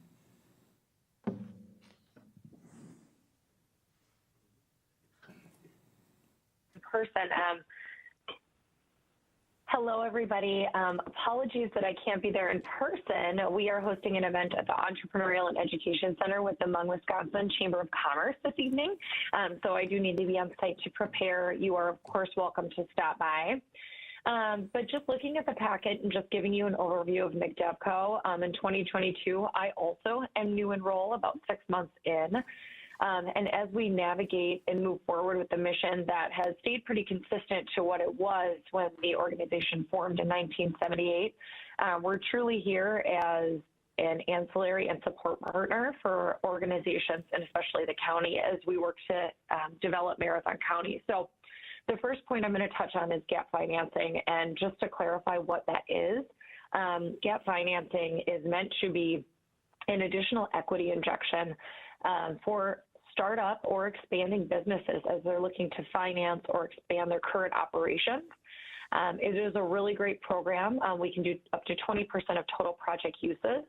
Person. Hello, everybody. Apologies that I can't be there in person. We are hosting an event at the Entrepreneurial and Education Center with the Hmong, Wisconsin Chamber of Commerce this evening. So I do need to be on site to prepare. You are, of course, welcome to stop by. But just looking at the packet and just giving you an overview of McDepco, in 2022, I also am new in role, about 6 months in. And as we navigate and move forward with the mission that has stayed pretty consistent to what it was when the organization formed in 1978, we're truly here as an ancillary and support partner for organizations, and especially the county, as we work to develop Marathon County. So the first point I'm going to touch on is gap financing. And just to clarify what that is, gap financing is meant to be an additional equity injection for startup or expanding businesses as they're looking to finance or expand their current operations. It is a really great program. We can do up to 20% of total project uses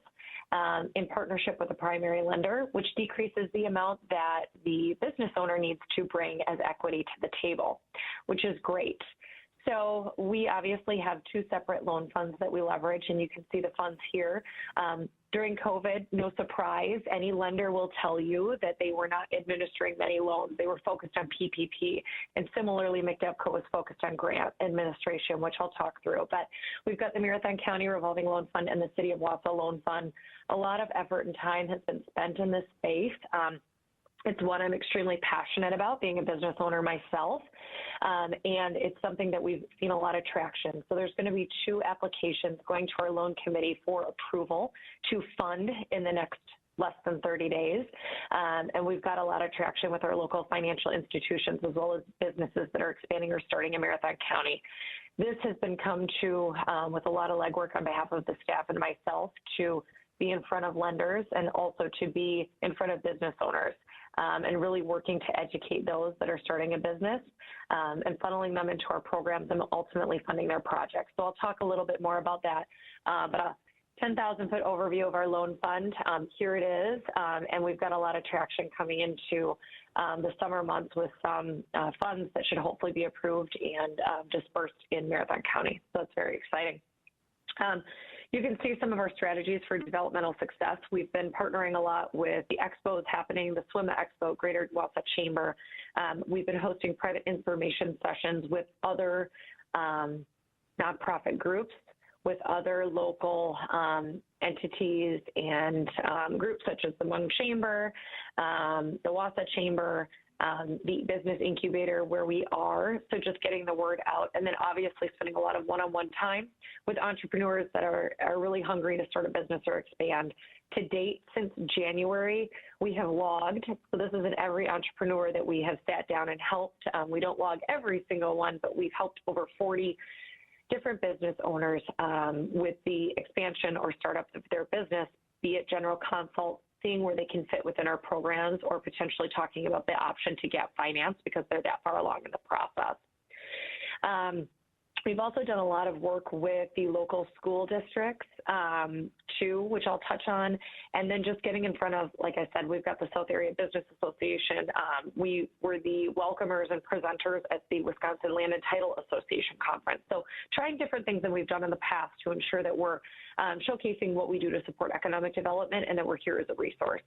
in partnership with a primary lender, which decreases the amount that the business owner needs to bring as equity to the table, which is great. So we obviously have two separate loan funds that we leverage, and you can see the funds here. During COVID, no surprise, any lender will tell you that they were not administering many loans. They were focused on PPP. And similarly, McDepco was focused on grant administration, which I'll talk through. But we've got the Marathon County Revolving Loan Fund and the City of Wausau Loan Fund. A lot of effort and time has been spent in this space. It's one I'm extremely passionate about, being a business owner myself, and it's something that we've seen a lot of traction. So there's going to be 2 applications going to our loan committee for approval to fund in the next less than 30 days, and we've got a lot of traction with our local financial institutions as well as businesses that are expanding or starting in Marathon County. This has been come to with a lot of legwork on behalf of the staff and myself to be in front of lenders and also to be in front of business owners. And really working to educate those that are starting a business and funneling them into our programs and ultimately funding their projects. So I'll talk a little bit more about that. But a 10,000-foot overview of our loan fund, here it is. And we've got a lot of traction coming into the summer months with some funds that should hopefully be approved and dispersed in Marathon County. So it's very exciting. You can see some of our strategies for developmental success. We've been partnering a lot with the expos happening, the SWIMA Expo, Greater Wausau Chamber. We've been hosting private information sessions with other nonprofit groups. with other local entities and groups such as the Hmong Chamber, the Wausau Chamber, the business incubator where we are. So just getting the word out, and then obviously spending a lot of one-on-one time with entrepreneurs that are really hungry to start a business or expand. To date, since January, we have logged, so this is in every entrepreneur that we have sat down and helped. We don't log every single one, but we've helped over 40 different business owners with the expansion or startup of their business, be it general consult, seeing where they can fit within our programs, or potentially talking about the option to get finance because they're that far along in the process. We've also done a lot of work with the local school districts too, which I'll touch on, and then just getting in front of, like I said, we've got the South Area Business Association. We were the welcomers and presenters at the Wisconsin Land and Title Association conference. So trying different things than we've done in the past to ensure that we're showcasing what we do to support economic development and that we're here as a resource.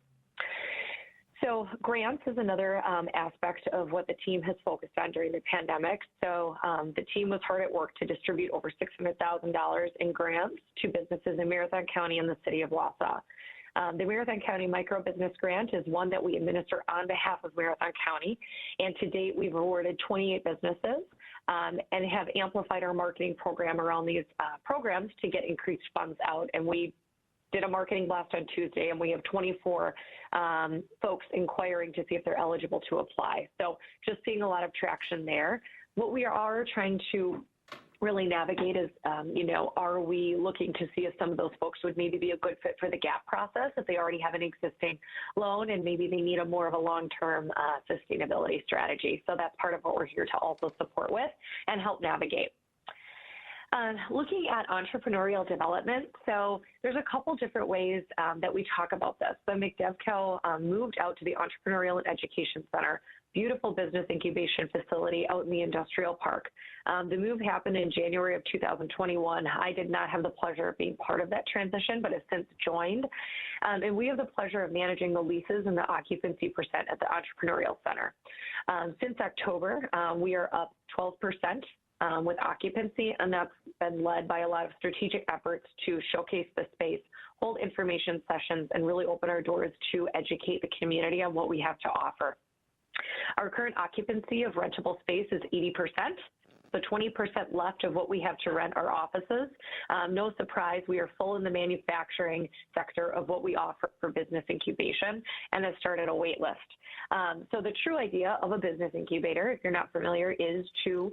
So grants is another aspect of what the team has focused on during the pandemic. So the team was hard at work to distribute over $600,000 in grants to businesses in Marathon County and the city of Wausau. The Marathon County Micro Business Grant is one that we administer on behalf of Marathon County, and to date we've awarded 28 businesses and have amplified our marketing program around these programs to get increased funds out. And we did a marketing blast on Tuesday, and we have 24 folks inquiring to see if they're eligible to apply. So just seeing a lot of traction there. What we are trying to really navigate is, are we looking to see if some of those folks would maybe be a good fit for the GAP process if they already have an existing loan and maybe they need a more of a long-term sustainability strategy. So that's part of what we're here to also support with and help navigate. Looking at entrepreneurial development, so there's a couple different ways that we talk about this. The McDevco moved out to the Entrepreneurial and Education Center, beautiful business incubation facility out in the industrial park. The move happened in January of 2021. I did not have the pleasure of being part of that transition, but have since joined. And we have the pleasure of managing the leases and the occupancy percent at the Entrepreneurial Center. Since October, we are up 12%. With occupancy, and that's been led by a lot of strategic efforts to showcase the space, hold information sessions, and really open our doors to educate the community on what we have to offer. Our current occupancy of rentable space is 80%. So 20% left of what we have to rent our offices. No surprise, we are full in the manufacturing sector of what we offer for business incubation and have started a wait list. So the true idea of a business incubator, if you're not familiar, is to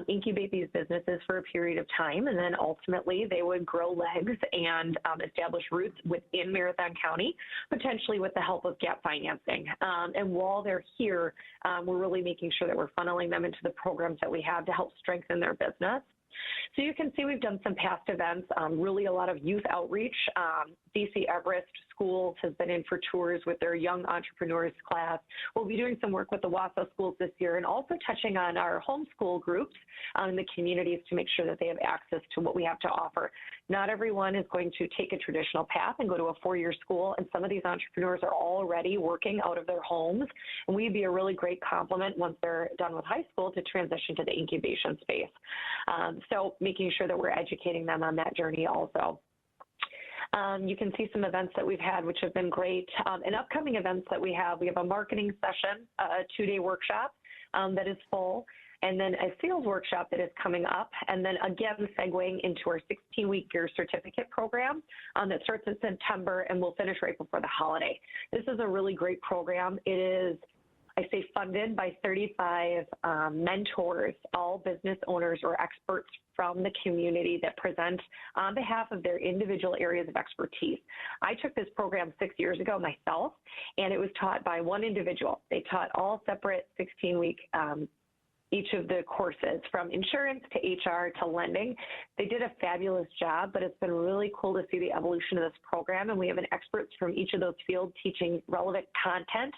incubate these businesses for a period of time, and then ultimately they would grow legs and establish roots within Marathon County, potentially with the help of GAP financing. And while they're here, we're really making sure that we're funneling them into the programs that we have to help strengthen their business. So you can see we've done some past events, really a lot of youth outreach. DC Everest Schools has been in for tours with their Young Entrepreneurs class. We'll be doing some work with the Wausau schools this year and also touching on our homeschool groups in the communities to make sure that they have access to what we have to offer. Not everyone is going to take a traditional path and go to a four-year school, and some of these entrepreneurs are already working out of their homes, and we'd be a really great complement once they're done with high school to transition to the incubation space. So making sure that we're educating them on that journey also. You can see some events that we've had, which have been great. And upcoming events that we have a marketing session, a two-day workshop that is full, and then a sales workshop that is coming up, and then again segueing into our 16-week Gear Certificate program that starts in September and will finish right before the holiday. This is a really great program. It is, I say, funded by 35 mentors, all business owners or experts from the community that present on behalf of their individual areas of expertise. I took this program 6 years ago myself, and it was taught by one individual. They taught all separate 16-week each of the courses, from insurance to HR to lending. They did a fabulous job, but it's been really cool to see the evolution of this program, and we have an experts from each of those fields teaching relevant content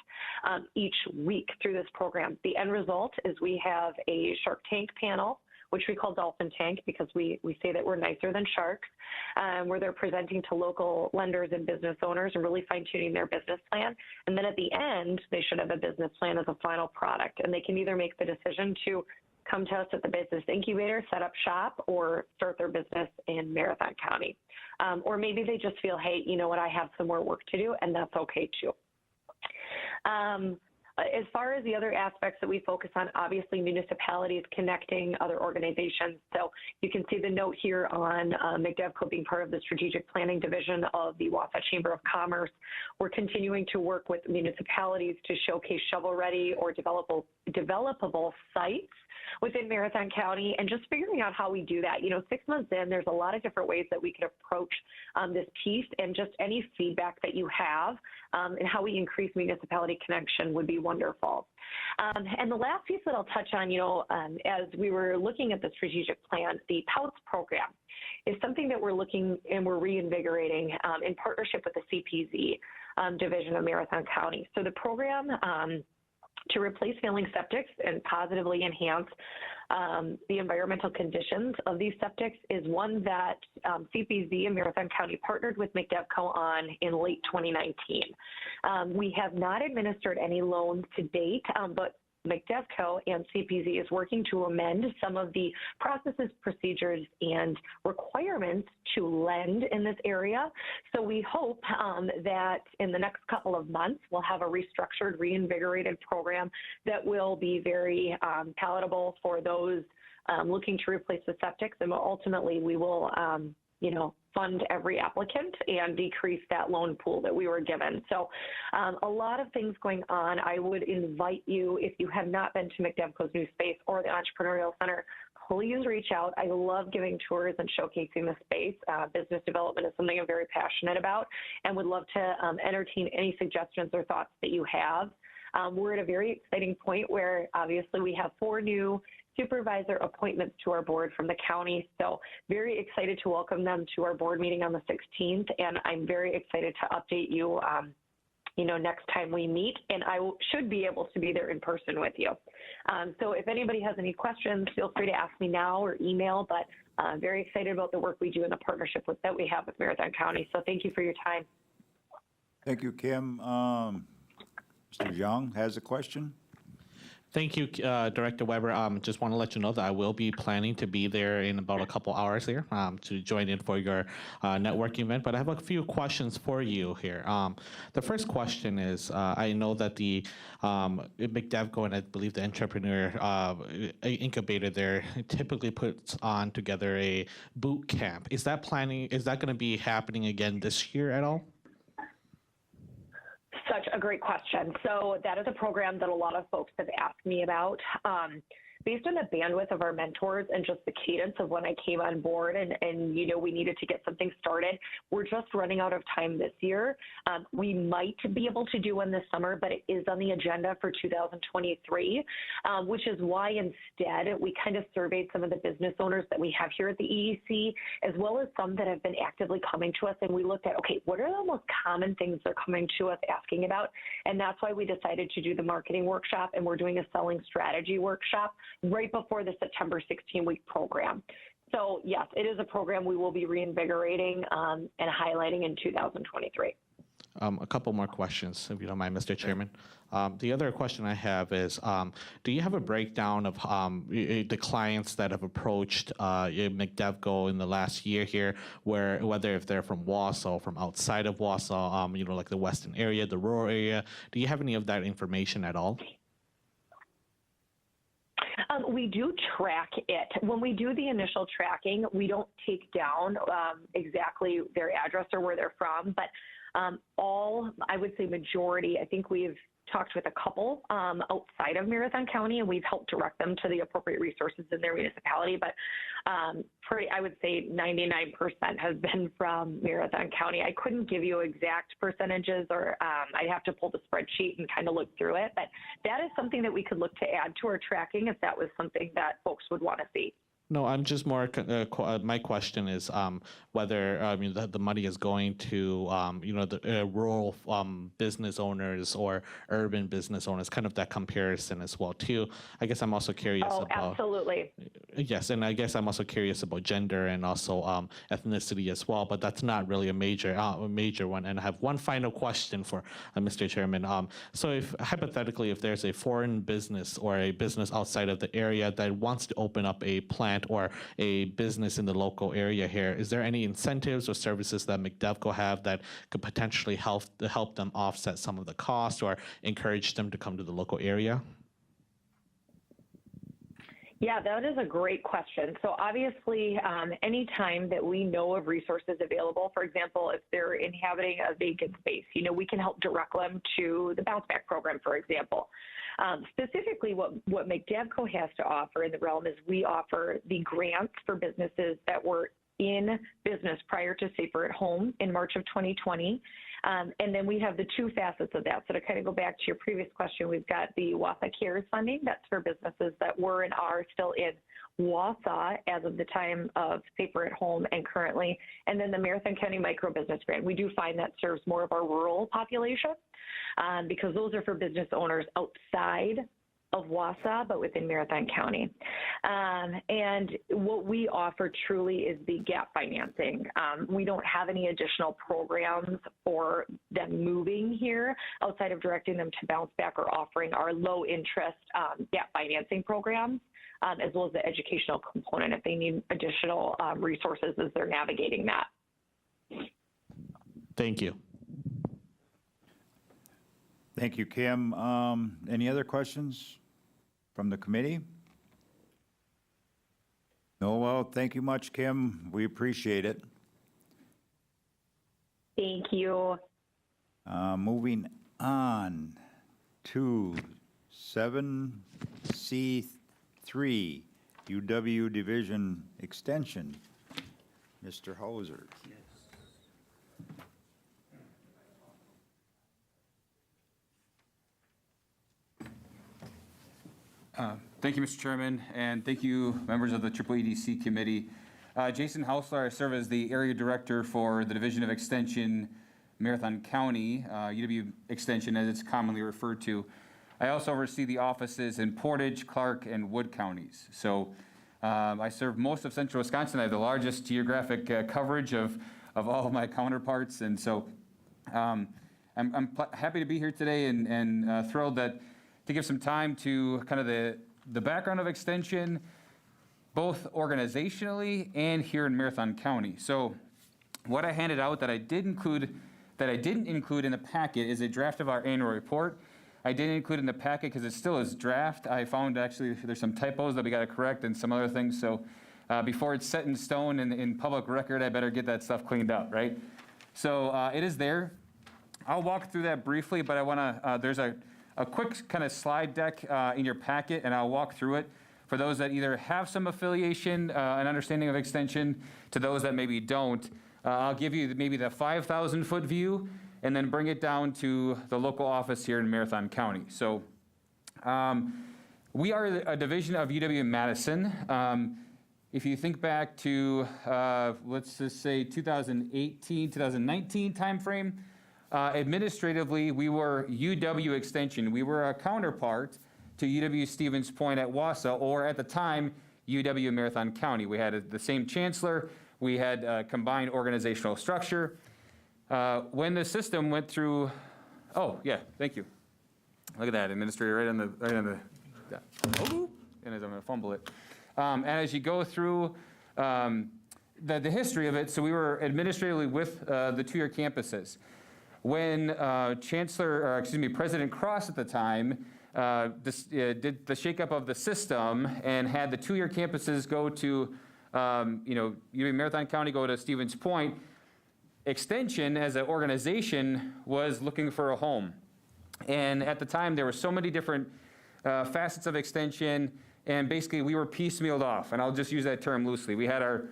each week through this program. The end result is we have a Shark Tank panel, which we call Dolphin Tank because we say that we're nicer than sharks, where they're presenting to local lenders and business owners and really fine-tuning their business plan. And then at the end, they should have a business plan as a final product, and they can either make the decision to come to us at the Business Incubator, set up shop, or start their business in Marathon County. Or maybe they just feel, hey, you know what, I have some more work to do, and that's okay too. As far as the other aspects that we focus on, obviously municipalities connecting other organizations. So you can see the note here on McDevco being part of the strategic planning division of the Wausau Chamber of Commerce. We're continuing to work with municipalities to showcase shovel-ready or developable sites within Marathon County, and just figuring out how we do that. 6 months in, there's a lot of different ways that we could approach this piece, and just any feedback that you have and how we increase municipality connection would be wonderful. And the last piece that I'll touch on, as we were looking at the strategic plan, the POUTS program is something that we're looking and we're reinvigorating in partnership with the CPZ division of Marathon County. So the program to replace failing septics and positively enhance the environmental conditions of these septics is one that CPZ and Marathon County partnered with McDevco on in late 2019. We have not administered any loans to date, but McDevco and CPZ is working to amend some of the processes, procedures, and requirements to lend in this area. So we hope that in the next couple of months, we'll have a restructured, reinvigorated program that will be very palatable for those looking to replace the septics. And ultimately, we will, fund every applicant and decrease that loan pool that we were given. So a lot of things going on. I would invite you, if you have not been to McDevco's new space or the Entrepreneurial Center, please reach out. I love giving tours and showcasing the space. Business development is something I'm very passionate about and would love to entertain any suggestions or thoughts that you have. We're at a very exciting point where obviously we have 4 new supervisor appointments to our board from the county. So very excited to welcome them to our board meeting on the 16th. And I'm very excited to update you, next time we meet. And I should be able to be there in person with you. So if anybody has any questions, feel free to ask me now or email. But very excited about the work we do and the partnership that we have with Marathon County. So thank you for your time. Thank you, Kim. Mr. Young has a question. Thank you, Director Weber. Just want to let you know that I will be planning to be there in about a couple hours here to join in for your networking event. But I have a few questions for you here. The first question is, I know that the McDevco and I believe the Entrepreneur Incubator there typically puts on together a boot camp. Is that going to be happening again this year at all? Such a great question. So that is a program that a lot of folks have asked me about. Based on the bandwidth of our mentors and just the cadence of when I came on board and we needed to get something started, we're just running out of time this year. We might be able to do one this summer, but it is on the agenda for 2023, which is why instead we kind of surveyed some of the business owners that we have here at the EEC, as well as some that have been actively coming to us. And we looked at, okay, what are the most common things they're coming to us asking about? And that's why we decided to do the marketing workshop, and we're doing a selling strategy workshop right before the September 16-week program. So yes, it is a program we will be reinvigorating and highlighting in 2023. A couple more questions, if you don't mind, Mr. Chairman. The other question I have is, do you have a breakdown of the clients that have approached McDevco in the last year here, whether if they're from Wausau, from outside of Wausau, like the western area, the rural area? Do you have any of that information at all? We do track it. When we do the initial tracking, we don't take down exactly their address or where they're from, but I would say majority, I think we've talked with a couple outside of Marathon County, and we've helped direct them to the appropriate resources in their municipality. But I would say 99% has been from Marathon County. I couldn't give you exact percentages, or I'd have to pull the spreadsheet and kind of look through it. But that is something that we could look to add to our tracking if that was something that folks would want to see. No, I'm just more, my question is whether, the money is going to, the rural business owners or urban business owners, kind of that comparison as well, too. I guess I'm also curious Oh, about. absolutely. Yes, and I guess I'm also curious about gender and also ethnicity as well, but that's not really a major one. And I have one final question for Mr. Chairman. So if hypothetically, if there's a foreign business or a business outside of the area that wants to open up a plant or a business in the local area here, is there any incentives or services that McDevco have that could potentially help them offset some of the costs or encourage them to come to the local area? Yeah, that is a great question. So obviously, anytime that we know of resources available, for example, if they're inhabiting a vacant space, we can help direct them to the bounce back program, for example. Specifically, what McDevco has to offer in the realm is we offer the grants for businesses that were in business prior to Safer at Home in March of 2020. And then we have the two facets of that. So to kind of go back to your previous question, we've got the Wausau CARES funding. That's for businesses that were and are still in Wausau as of the time of Safer at Home and currently. And then the Marathon County Micro Business Grant. We do find that serves more of our rural population because those are for business owners outside of Wausau, but within Marathon County. And what we offer truly is the gap financing. We don't have any additional programs for them moving here outside of directing them to bounce back or offering our low interest gap financing programs, as well as the educational component if they need additional resources as they're navigating that. Thank you. Thank you, Kim. Any other questions from the committee? No, well, thank you much, Kim. We appreciate it. Thank you. Moving on to 7C3, UW Division Extension. Mr. Haussler. Thank you, Mr. Chairman, and thank you, members of the EDC Committee. Jason Haussler, I serve as the Area Director for the Division of Extension, Marathon County, UW Extension as it's commonly referred to. I also oversee the offices in Portage, Clark, and Wood counties. So I serve most of central Wisconsin. I have the largest geographic coverage of all of my counterparts, and so I'm happy to be here today and thrilled to give some time to kind of the background of Extension, both organizationally and here in Marathon County. So what I handed out that I didn't include in the packet is a draft of our annual report. I didn't include in the packet because it still is draft. I found actually there's some typos that we got to correct and some other things. So before it's set in stone in public record, I better get that stuff cleaned up, right? So it is there. I'll walk through that briefly, but I want to, there's a quick kind of slide deck in your packet, and I'll walk through it for those that either have some affiliation and understanding of Extension to those that maybe don't. I'll give you maybe the 5,000-foot view and then bring it down to the local office here in Marathon County. So we are a division of UW-Madison. If you think back to, let's just say 2018, 2019 timeframe, administratively, we were UW Extension. We were a counterpart to UW Stevens Point at Wausau, or at the time, UW Marathon County. We had the same chancellor. We had combined organizational structure. When the system went through, oh yeah, thank you. Look at that, administrator right on the, yeah. Oh, and as I'm gonna fumble it. And as you go through the history of it, so we were administratively with the two-year campuses. When President Cross at the time did the shakeup of the system and had the two-year campuses go to, UW Marathon County go to Stevens Point, Extension as an organization was looking for a home. And at the time, there were so many different facets of Extension, and basically we were piecemealed off, and I'll just use that term loosely. We had our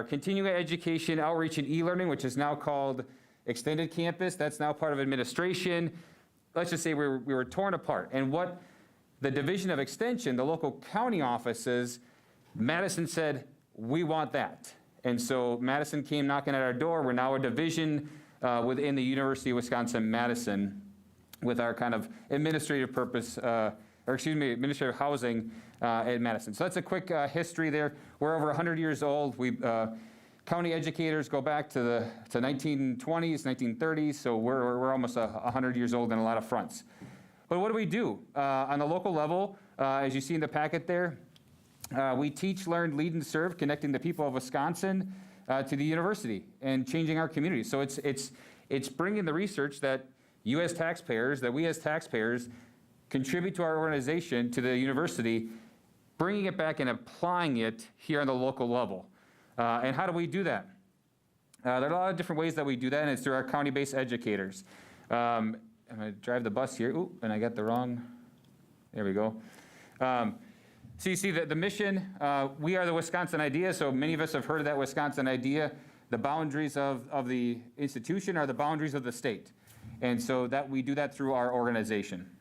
continuing education, outreach, and e-learning, which is now called Extended Campus. That's now part of administration. Let's just say we were torn apart. And what the Division of Extension, the local county offices, Madison said, we want that. And so Madison came knocking at our door. We're now a division within the University of Wisconsin-Madison with our kind of administrative purpose, administrative housing at Madison. So that's a quick history there. We're over 100 years old. We county educators go back to the 1920s, 1930s, so we're almost 100 years old on a lot of fronts. But what do we do? On the local level, as you see in the packet there, we teach, learn, lead, and serve, connecting the people of Wisconsin to the university and changing our community. So it's bringing the research that you as taxpayers, that we as taxpayers contribute to our organization, to the university, bringing it back and applying it here on the local level. And how do we do that? There are a lot of different ways that we do that, and it's through our county-based educators. I'm going to drive the bus here. Ooh, and I got the wrong, there we go. So you see the mission, we are the Wisconsin idea, so many of us have heard of that Wisconsin idea. The boundaries of the institution are the boundaries of the state. And so that we do that through our organization.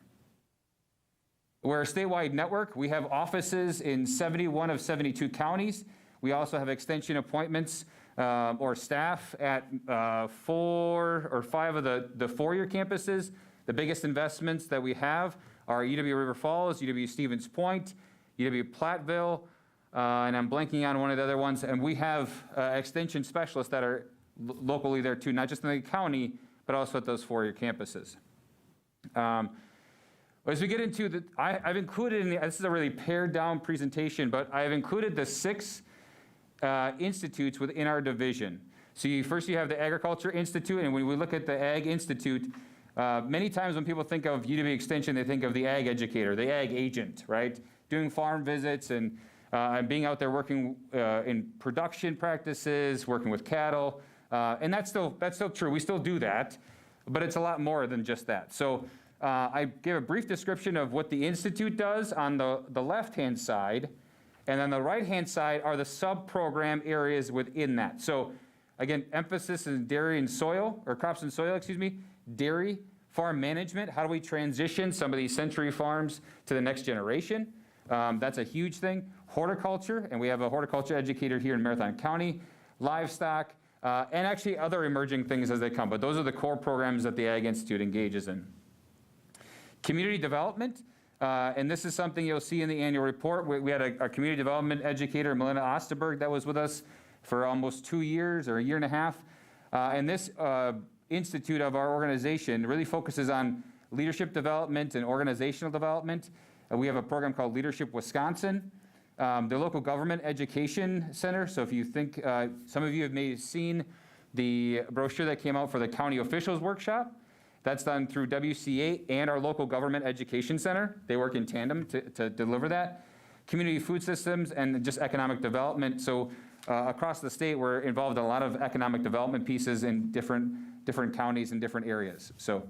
We're a statewide network. We have offices in 71 of 72 counties. We also have extension appointments or staff at 4 or 5 of the four-year campuses. The biggest investments that we have are UW River Falls, UW Stevens Point, UW Platteville, and I'm blanking on one of the other ones. And we have extension specialists that are locally there too, not just in the county, but also at those four-year campuses. As we get into I've included this is a really pared down presentation, but I've included the 6 institutes within our division. So first you have the Agriculture Institute, and when we look at the Ag Institute, many times when people think of UW Extension, they think of the ag educator, the ag agent, right? Doing farm visits and being out there working in production practices, working with cattle, and that's still true. We still do that, but it's a lot more than just that. So I gave a brief description of what the Institute does on the left-hand side, and on the right-hand side are the sub-program areas within that. So again, emphasis in dairy and soil, or crops and soil, excuse me, dairy, farm management. How do we transition some of these century farms to the next generation? That's a huge thing. Horticulture, and we have a horticulture educator here in Marathon County, livestock, and actually other emerging things as they come. But those are the core programs that the Ag Institute engages in. Community development, and this is something you'll see in the annual report. We had a community development educator, Melina Osterberg, that was with us for almost 2 years or a year and a half. And this institute of our organization really focuses on leadership development and organizational development. We have a program called Leadership Wisconsin, the local government education center. So if you think, some of you have maybe seen the brochure that came out for the county officials workshop. That's done through WCA and our local government education center. They work in tandem to deliver that. Community food systems and just economic development. So across the state, we're involved in a lot of economic development pieces in different counties and different areas. So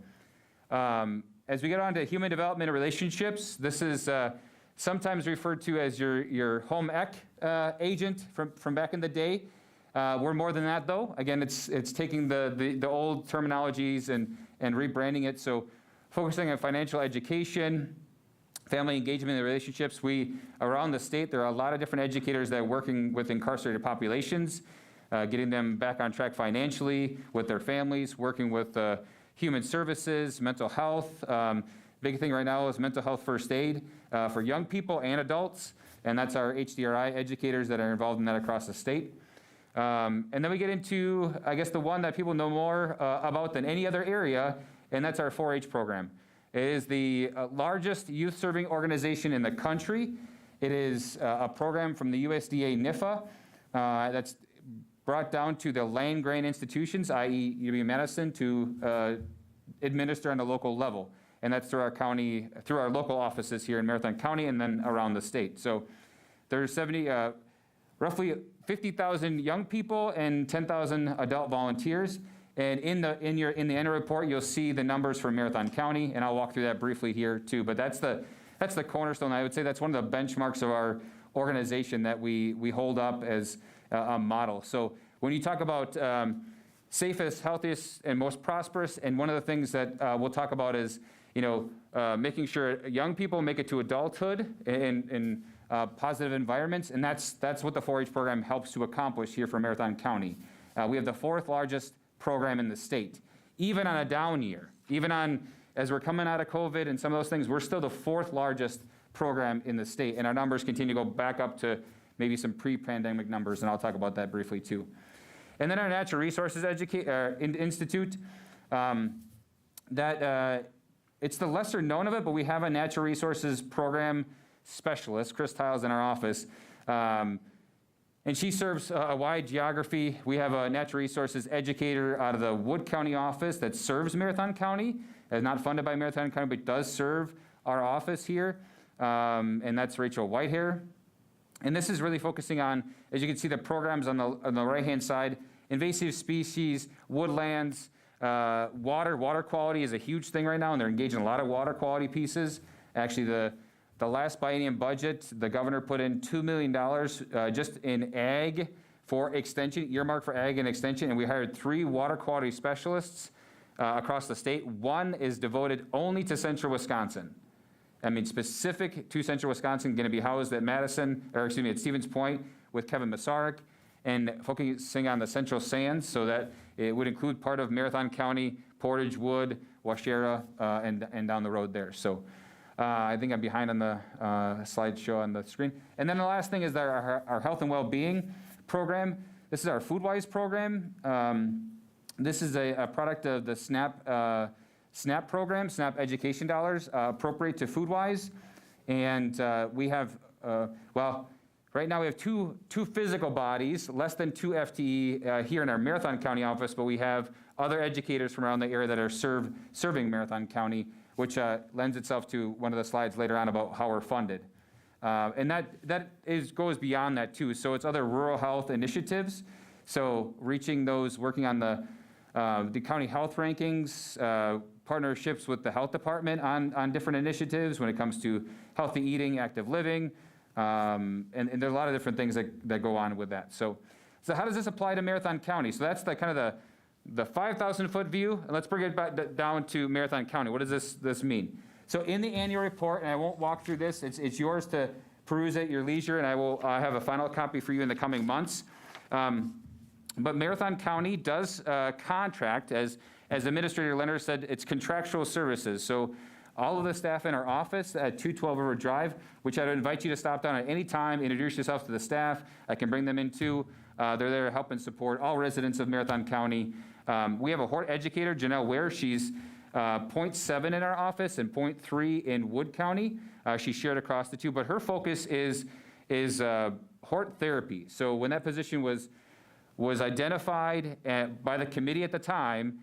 as we get on to human development and relationships, this is sometimes referred to as your home ec agent from back in the day. We're more than that, though. Again, it's taking the old terminologies and rebranding it. So focusing on financial education, family engagement and relationships. Around the state, there are a lot of different educators that are working with incarcerated populations, getting them back on track financially with their families, working with human services, mental health. Big thing right now is mental health first aid for young people and adults, and that's our HDRI educators that are involved in that across the state. And then we get into, I guess, the one that people know more about than any other area, and that's our 4-H program. It is the largest youth-serving organization in the country. It is a program from the USDA NIFA that's brought down to the land-grant institutions, i.e. UW-Madison, to administer on the local level. And that's through our local offices here in Marathon County and then around the state. So there's roughly 50,000 young people and 10,000 adult volunteers. And in the annual report, you'll see the numbers for Marathon County, and I'll walk through that briefly here too. But that's the cornerstone. I would say that's one of the benchmarks of our organization that we hold up as a model. So when you talk about safest, healthiest, and most prosperous, and one of the things that we'll talk about is making sure young people make it to adulthood in positive environments, and that's what the 4-H program helps to accomplish here for Marathon County. We have the 4th largest program in the state. Even on a down year, as we're coming out of COVID and some of those things, we're still the 4th largest program in the state, and our numbers continue to go back up to maybe some pre-pandemic numbers, and I'll talk about that briefly too. And then our Natural Resources Institute, it's the lesser known of it, but we have a natural resources program specialist, Chris Tiles, in our office. And she serves a wide geography. We have a natural resources educator out of the Wood County office that serves Marathon County, not funded by Marathon County, but does serve our office here. And that's Rachel Whitehair. And this is really focusing on, as you can see, the programs on the right-hand side, invasive species, woodlands, water quality is a huge thing right now, and they're engaged in a lot of water quality pieces. Actually, the last biennium budget, the governor put in $2 million just in ag for extension, earmarked for ag and extension, and we hired 3 water quality specialists across the state. 1 is devoted only to central Wisconsin. I mean, specific to central Wisconsin, going to be housed at at Stevens Point with Kevin Masaryk, and focusing on the central sands so that it would include part of Marathon County, Portage, Wood, Waushara, and down the road there. So I think I'm behind on the slideshow on the screen. And then the last thing is our health and well-being program. This is our FoodWise program. This is a product of the SNAP program, SNAP education dollars, appropriate to FoodWise. And we have, right now we have two physical bodies, less than 2 FTE here in our Marathon County office, but we have other educators from around the area that are serving Marathon County, which lends itself to one of the slides later on about how we're funded. And that goes beyond that too. So it's other rural health initiatives. So reaching those, working on the county health rankings, partnerships with the health department on different initiatives when it comes to healthy eating, active living, and there's a lot of different things that go on with that. So how does this apply to Marathon County? So that's the kind of the 5,000-foot view, and let's bring it back down to Marathon County. What does this mean? So in the annual report, and I won't walk through this, it's yours to peruse at your leisure, and I will have a final copy for you in the coming months. But Marathon County does contract, as Administrator Leonard said, it's contractual services. So all of the staff in our office at 212 River Drive, which I would invite you to stop down at any time, introduce yourself to the staff. I can bring them in too. They're there to help and support all residents of Marathon County. We have a hort educator, Janelle Ware. She's 0.7 in our office and 0.3 in Wood County. She's shared across the two, but her focus is hort therapy. So when that position was identified by the committee at the time,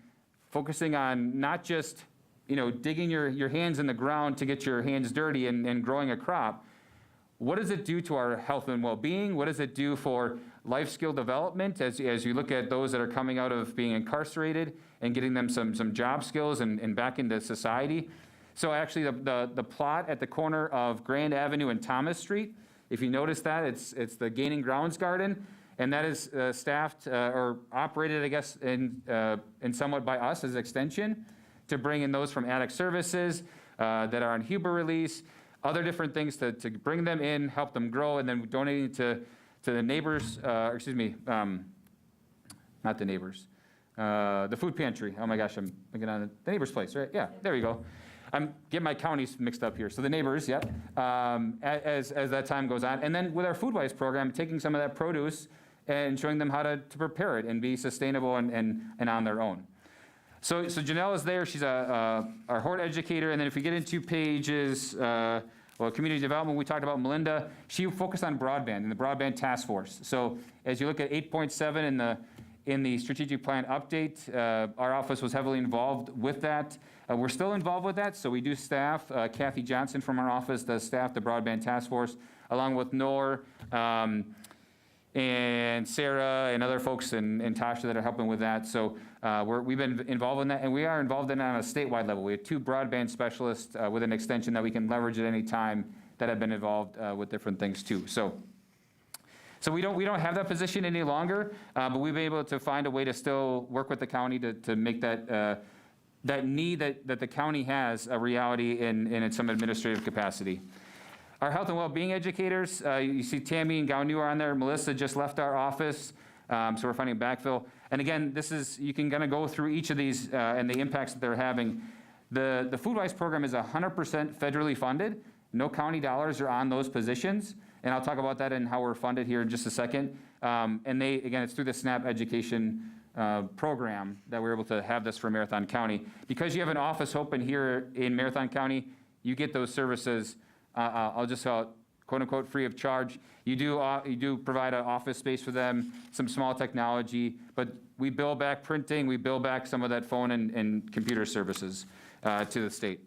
focusing on not just digging your hands in the ground to get your hands dirty and growing a crop. What does it do to our health and well-being? What does it do for life skill development as you look at those that are coming out of being incarcerated and getting them some job skills and back into society? So actually the plot at the corner of Grand Avenue and Thomas Street, if you notice that, it's the Gaining Grounds Garden, and that is staffed or operated, I guess, in somewhat by us as extension to bring in those from Addict Services that are on Huber release, other different things to bring them in, help them grow, and then donating to the neighbors, not the neighbors, the food pantry. Oh my gosh, I'm thinking on the neighbor's place, right? Yeah, there you go. I'm getting my counties mixed up here. So the neighbors, yep, as that time goes on. And then with our FoodWise program, taking some of that produce and showing them how to prepare it and be sustainable and on their own. So Janelle is there. She's our hort educator. And then if we get into pages, community development, we talked about Melinda. She focused on broadband and the broadband task force. So as you look at 8.7 in the strategic plan update, our office was heavily involved with that. We're still involved with that, so we do staff. Kathy Johnson from our office does staff the broadband task force, along with Nor and Sarah and other folks and Tasha that are helping with that. So we've been involved in that, and we are involved in it on a statewide level. We have 2 broadband specialists with an extension that we can leverage at any time that have been involved with different things too. So we don't have that position any longer, but we've been able to find a way to still work with the county to make that that need that the county has a reality in some administrative capacity. Our health and well-being educators, you see Tammy and Gao are on there. Melissa just left our office, so we're finding backfill. And again, you can kind of go through each of these and the impacts that they're having. The FoodWise program is 100% federally funded. No county dollars are on those positions, and I'll talk about that and how we're funded here in just a second. And again, it's through the SNAP education program that we're able to have this for Marathon County. Because you have an office open here in Marathon County, you get those services, I'll just call it quote-unquote free of charge. You do provide an office space for them, some small technology, but we bill back printing, we bill back some of that phone and computer services to the state.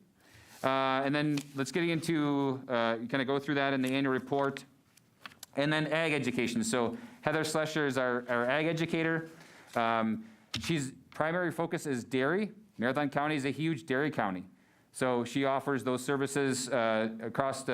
And then let's get into, kind of go through that in the annual report. And then ag education. So Heather Schlescher is our ag educator. She's primary focus is dairy. Marathon County is a huge dairy county. So she offers those services across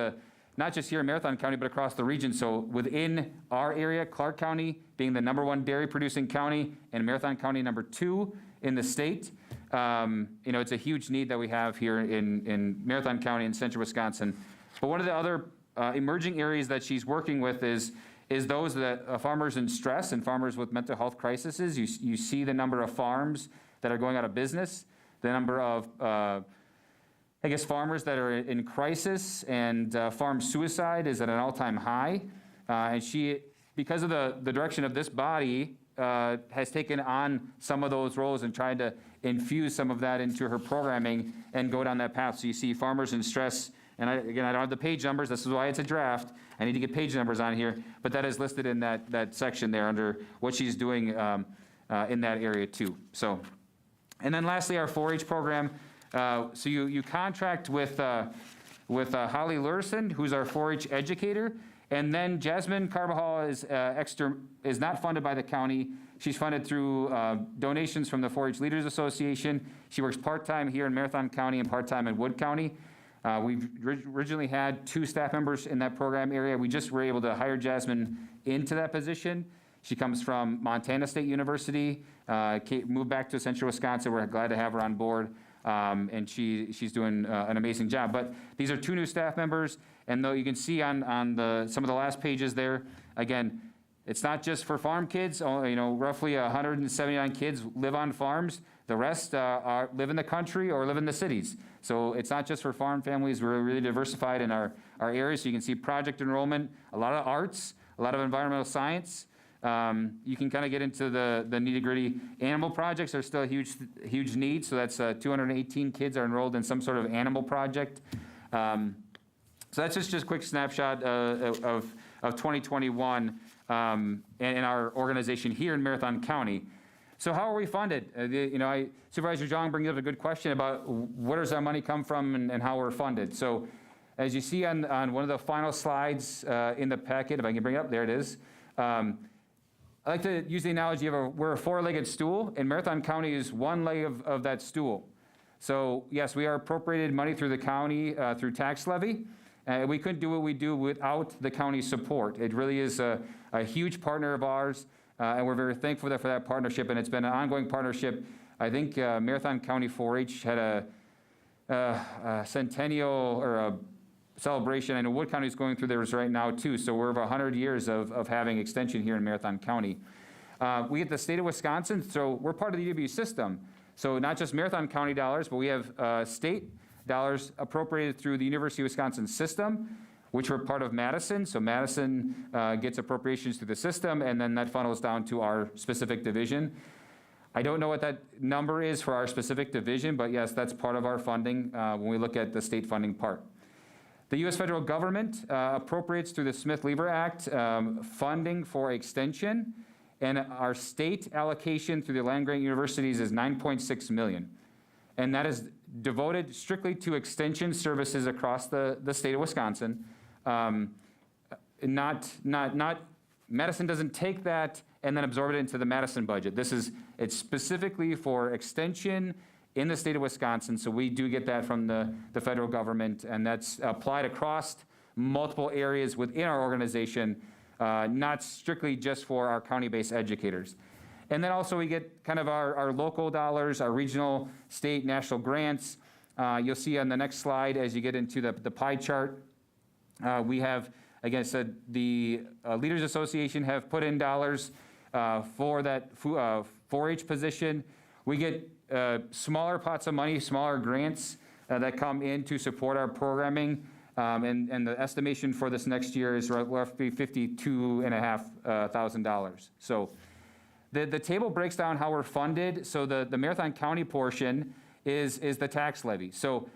not just here in Marathon County, but across the region. So within our area, Clark County being the #1 dairy producing county and Marathon County #2 in the state. It's a huge need that we have here in Marathon County in central Wisconsin. But one of the other emerging areas that she's working with is those that farmers in stress and farmers with mental health crises. You see the number of farms that are going out of business, the number of farmers that are in crisis, and farm suicide is at an all-time high. And she, because of the direction of this body, has taken on some of those roles and tried to infuse some of that into her programming and go down that path. So you see farmers in stress, and I don't have the page numbers. This is why it's a draft. I need to get page numbers on here, but that is listed in that section there under what she's doing in that area too. So, and then lastly, our 4-H program. So you contract with Holly Lurson, who's our 4-H educator, and then Jasmine Carbajal is not funded by the county. She's funded through donations from the 4-H Leaders Association. She works part-time here in Marathon County and part-time in Wood County. We've originally had 2 staff members in that program area. We just were able to hire Jasmine into that position. She comes from Montana State University, moved back to central Wisconsin. We're glad to have her on board. And she's doing an amazing job. But these are 2 new staff members, and though you can see on some of the last pages there, again, it's not just for farm kids. Roughly 179 kids live on farms. The rest live in the country or live in the cities. So it's not just for farm families. We're really diversified in our areas. So you can see project enrollment, a lot of arts, a lot of environmental science. You can kind of get into the nitty-gritty. Animal projects are still a huge need, so that's 218 kids are enrolled in some sort of animal project. So that's just a quick snapshot of 2021 in our organization here in Marathon County. So how are we funded? Supervisor Zhang brings up a good question about where does our money come from and how we're funded. So as you see on one of the final slides in the packet, if I can bring it up, there it is. I like to use the analogy of we're a 4-legged stool, and Marathon County is one leg of that stool. So yes, we are appropriated money through the county through tax levy. We couldn't do what we do without the county support. It really is a huge partner of ours, and we're very thankful for that partnership, and it's been an ongoing partnership. I think Marathon County 4-H had a centennial or a celebration. I know Wood County is going through theirs right now too, so we're over 100 years of having extension here in Marathon County. We get the state of Wisconsin, so we're part of the UW system. So not just Marathon County dollars, but we have state dollars appropriated through the University of Wisconsin system, which we're part of Madison. So Madison gets appropriations through the system, and then that funnels down to our specific division. I don't know what that number is for our specific division, but yes, that's part of our funding when we look at the state funding part. The U.S. federal government appropriates through the Smith-Lever Act funding for extension, and our state allocation through the land-grant universities is $9.6 million. And that is devoted strictly to extension services across the state of Wisconsin. Madison doesn't take that and then absorb it into the Madison budget. It's specifically for extension in the state of Wisconsin, so we do get that from the federal government, and that's applied across multiple areas within our organization, not strictly just for our county-based educators. And then also we get kind of our local dollars, our regional, state, national grants. You'll see on the next slide as you get into the pie chart, we have, again, I said the Leaders Association have put in dollars for that 4-H position. We get smaller pots of money, smaller grants that come in to support our programming. And the estimation for this next year is roughly $52,500. So the table breaks down how we're funded. So the Marathon County portion is the tax levy. So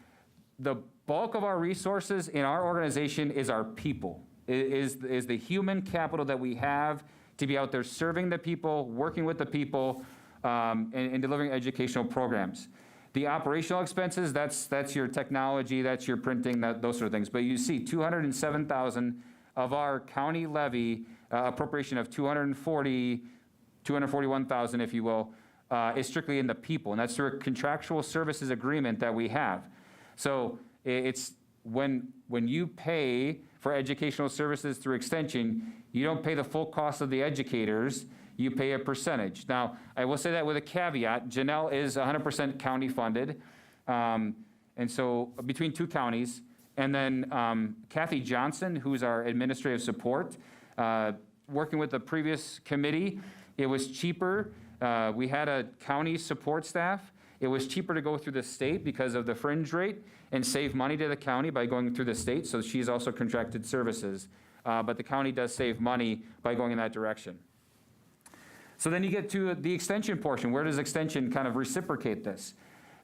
the bulk of our resources in our organization is our people, is the human capital that we have to be out there serving the people, working with the people, and delivering educational programs. The operational expenses, that's your technology, that's your printing, those sort of things. But you see $207,000 of our county levy appropriation of $241,000, if you will, is strictly in the people, and that's through a contractual services agreement that we have. So it's when you pay for educational services through extension, you don't pay the full cost of the educators, you pay a percentage. Now, I will say that with a caveat. Janelle is 100% county funded, and so between 2 counties. And then Kathy Johnson, who's our administrative support, working with the previous committee, it was cheaper. We had a county support staff. It was cheaper to go through the state because of the fringe rate and save money to the county by going through the state, so she's also contracted services. But the county does save money by going in that direction. So then you get to the extension portion. Where does extension kind of reciprocate this?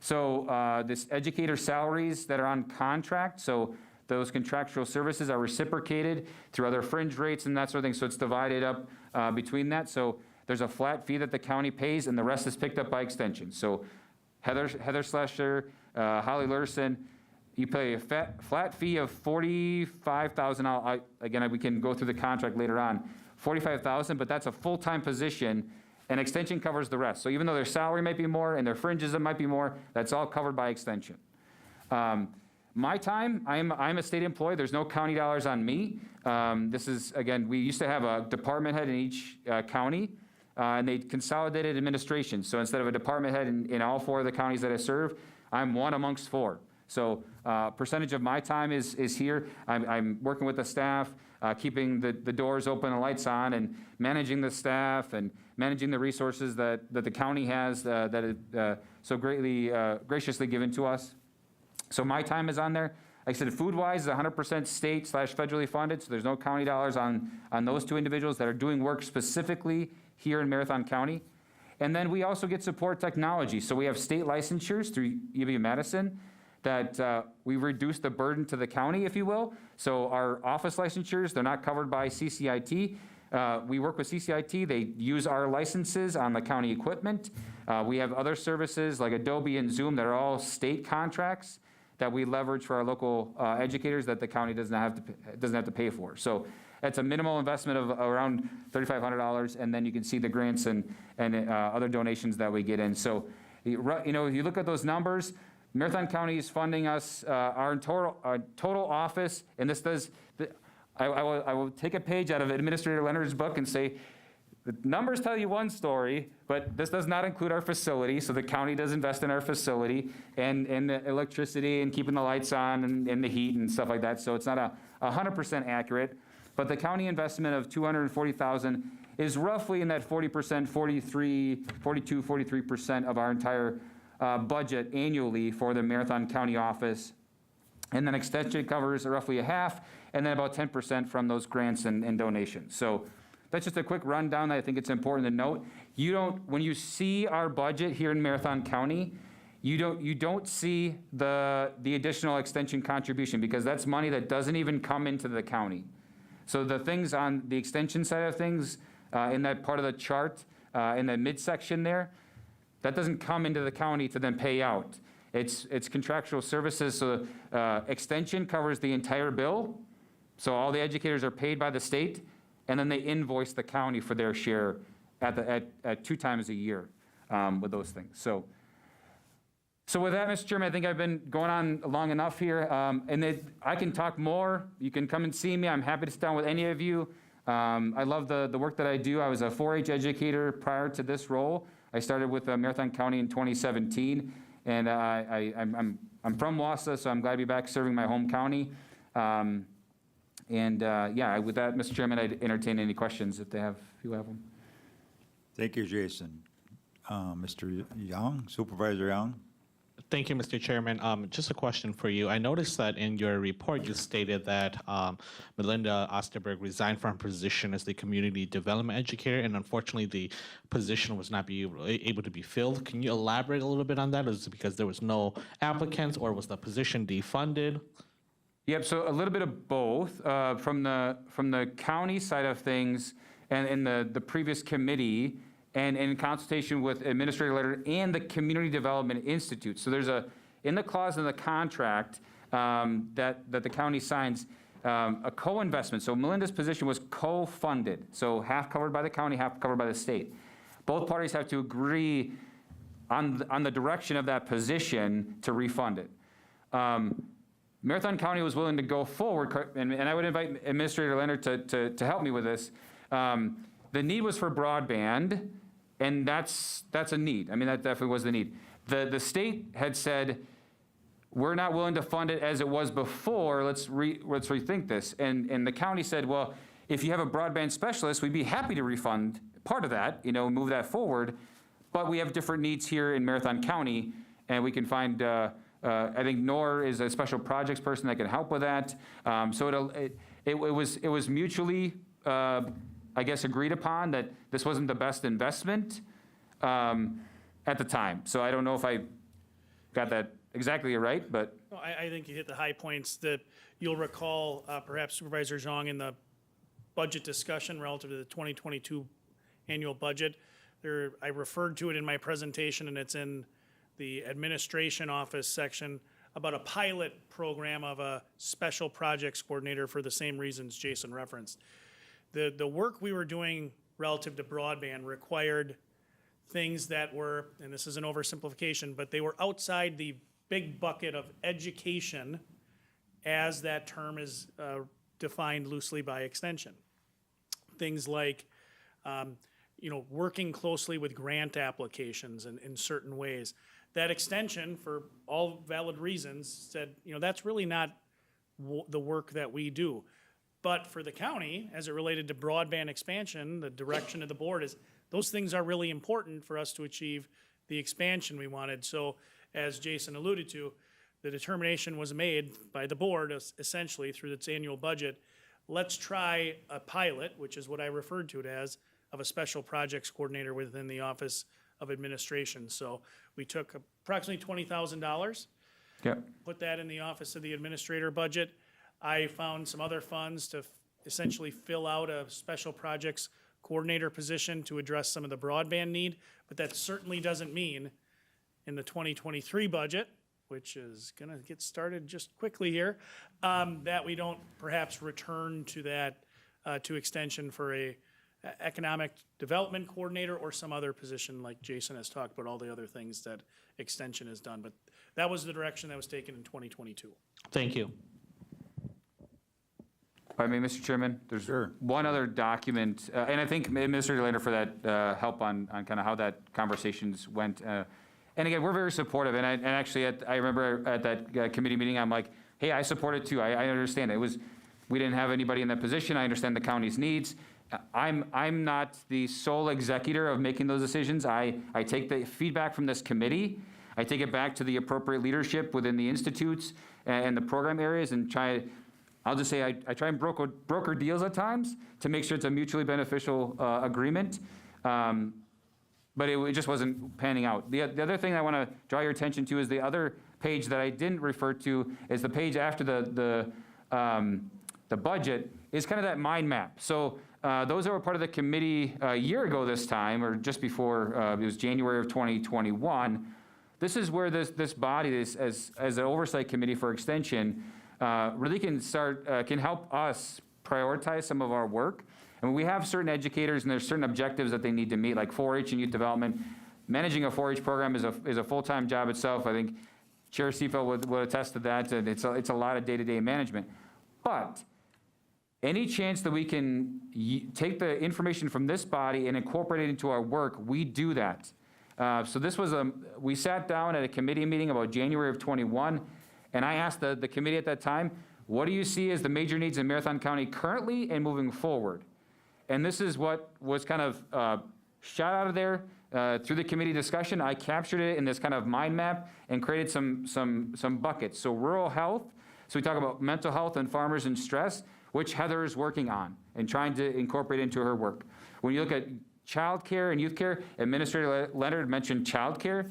So this educator salaries that are on contract, so those contractual services are reciprocated through other fringe rates and that sort of thing, so it's divided up between that. So there's a flat fee that the county pays, and the rest is picked up by extension. So Heather Schlescher, Holly Lurson, you pay a flat fee of $45,000. Again, we can go through the contract later on. $45,000, but that's a full-time position, and extension covers the rest. So even though their salary might be more and their fringes might be more, that's all covered by extension. My time, I'm a state employee. There's no county dollars on me. This is, again, we used to have a department head in each county, and they consolidated administration. So instead of a department head in all 4 of the counties that I serve, I'm one amongst 4. So percentage of my time is here. I'm working with the staff, keeping the doors open and lights on, and managing the staff and managing the resources that the county has that is so graciously given to us. So my time is on there. Like I said, food-wise is 100% state/federally funded, so there's no county dollars on those 2 individuals that are doing work specifically here in Marathon County. And then we also get support technology. So we have state licensures through UW-Madison that we reduce the burden to the county, if you will. So our office licensures, they're not covered by CCIT. We work with CCIT. They use our licenses on the county equipment. We have other services like Adobe and Zoom that are all state contracts that we leverage for our local educators that the county doesn't have to pay for. So it's a minimal investment of around $3,500, and then you can see the grants and other donations that we get in. So, if you look at those numbers, Marathon County is funding us, our total office, and this does, I will take a page out of Administrator Leonard's book and say, the numbers tell you one story, but this does not include our facility, so the county does invest in our facility and the electricity and keeping the lights on and the heat and stuff like that, so it's not 100% accurate. But the county investment of $240,000 is roughly in that 40%, 43% of our entire budget annually for the Marathon County office. And then extension covers roughly a half, and then about 10% from those grants and donations. So that's just a quick rundown that I think it's important to note. When you see our budget here in Marathon County, you don't see the additional extension contribution, because that's money that doesn't even come into the county. So the things on the extension side of things, in that part of the chart, in the midsection there, that doesn't come into the county to then pay out. It's contractual services, so extension covers the entire bill. So all the educators are paid by the state, and then they invoice the county for their share at 2 times a year with those things. So with that, Mr. Chairman, I think I've been going on long enough here, and I can talk more. You can come and see me. I'm happy to sit down with any of you. I love the work that I do. I was a 4-H educator prior to this role. I started with Marathon County in 2017, and I'm from Wausau, so I'm glad to be back serving my home county. Yeah, with that, Mr. Chairman, I'd entertain any questions if you have them. Thank you, Jason. Mr. Young, Supervisor Young. Thank you, Mr. Chairman. Just a question for you. I noticed that in your report, you stated that Melinda Osterberg resigned from her position as the community development educator, and unfortunately, the position was not able to be filled. Can you elaborate a little bit on that? Is it because there was no applicants, or was the position defunded? Yep, so a little bit of both. From the county side of things, and in the previous committee, and in consultation with Administrator Letter and the Community Development Institute. So there's in the clause in the contract that the county signs, a co-investment. So Melinda's position was co-funded, so half covered by the county, half covered by the state. Both parties have to agree on the direction of that position to refund it. Marathon County was willing to go forward, and I would invite Administrator Leonard to help me with this. The need was for broadband, and that's a need. I mean, that definitely was the need. The state had said, we're not willing to fund it as it was before, let's rethink this. And the county said, well, if you have a broadband specialist, we'd be happy to refund part of that, move that forward, but we have different needs here in Marathon County, and we can find, I think Nor is a special projects person that can help with that. So it was mutually, I guess, agreed upon that this wasn't the best investment at the time. So I don't know if I got that exactly right, but. No, I think you hit the high points that you'll recall, perhaps Supervisor Zhang, in the budget discussion relative to the 2022 annual budget. I referred to it in my presentation, and it's in the administration office section, about a pilot program of a special projects coordinator for the same reasons Jason referenced. The work we were doing relative to broadband required things that were, and this is an oversimplification, but they were outside the big bucket of education as that term is defined loosely by extension. Things like, working closely with grant applications in certain ways. That extension, for all valid reasons, said, that's really not the work that we do. But for the county, as it related to broadband expansion, the direction of the board is those things are really important for us to achieve the expansion we wanted. So as Jason alluded to, the determination was made by the board essentially through its annual budget. Let's try a pilot, which is what I referred to it as, of a special projects coordinator within the Office of Administration. So we took approximately $20,000, put that in the Office of the Administrator budget. I found some other funds to essentially fill out a special projects coordinator position to address some of the broadband need, but that certainly doesn't mean in the 2023 budget, which is gonna get started just quickly here, that we don't perhaps return to that, to extension for a economic development coordinator or some other position like Jason has talked about, all the other things that extension has done. But that was the direction that was taken in 2022. Thank you. I mean, Mr. Chairman, there's one other document, and I think Administrator Lander for that help on kind of how that conversations went. And again, we're very supportive, and actually, I remember at that committee meeting, I'm like, hey, I support it too. I understand it. We didn't have anybody in that position. I understand the county's needs. I'm not the sole executor of making those decisions. I take the feedback from this committee. I take it back to the appropriate leadership within the institutes and the program areas and I'll just say I try and broker deals at times to make sure it's a mutually beneficial agreement. But it just wasn't panning out. The other thing I want to draw your attention to is the other page that I didn't refer to is the page after the budget is kind of that mind map. So those that were part of the committee a year ago this time, or just before, it was January of 2021, this is where this body, as an oversight committee for extension, really can help us prioritize some of our work. And we have certain educators and there's certain objectives that they need to meet, like 4-H and youth development. Managing a 4-H program is a full-time job itself. I think Chair Seifeld would attest to that, and it's a lot of day-to-day management. But Any chance that we can take the information from this body and incorporate it into our work, we do that. So this was we sat down at a committee meeting about January of 21, and I asked the committee at that time, what do you see as the major needs in Marathon County currently and moving forward? And this is what was kind of shot out of there through the committee discussion. I captured it in this kind of mind map and created some buckets. So rural health, so we talk about mental health and farmers and stress, which Heather is working on and trying to incorporate into her work. When you look at child care and youth care, Administrator Leonard mentioned child care.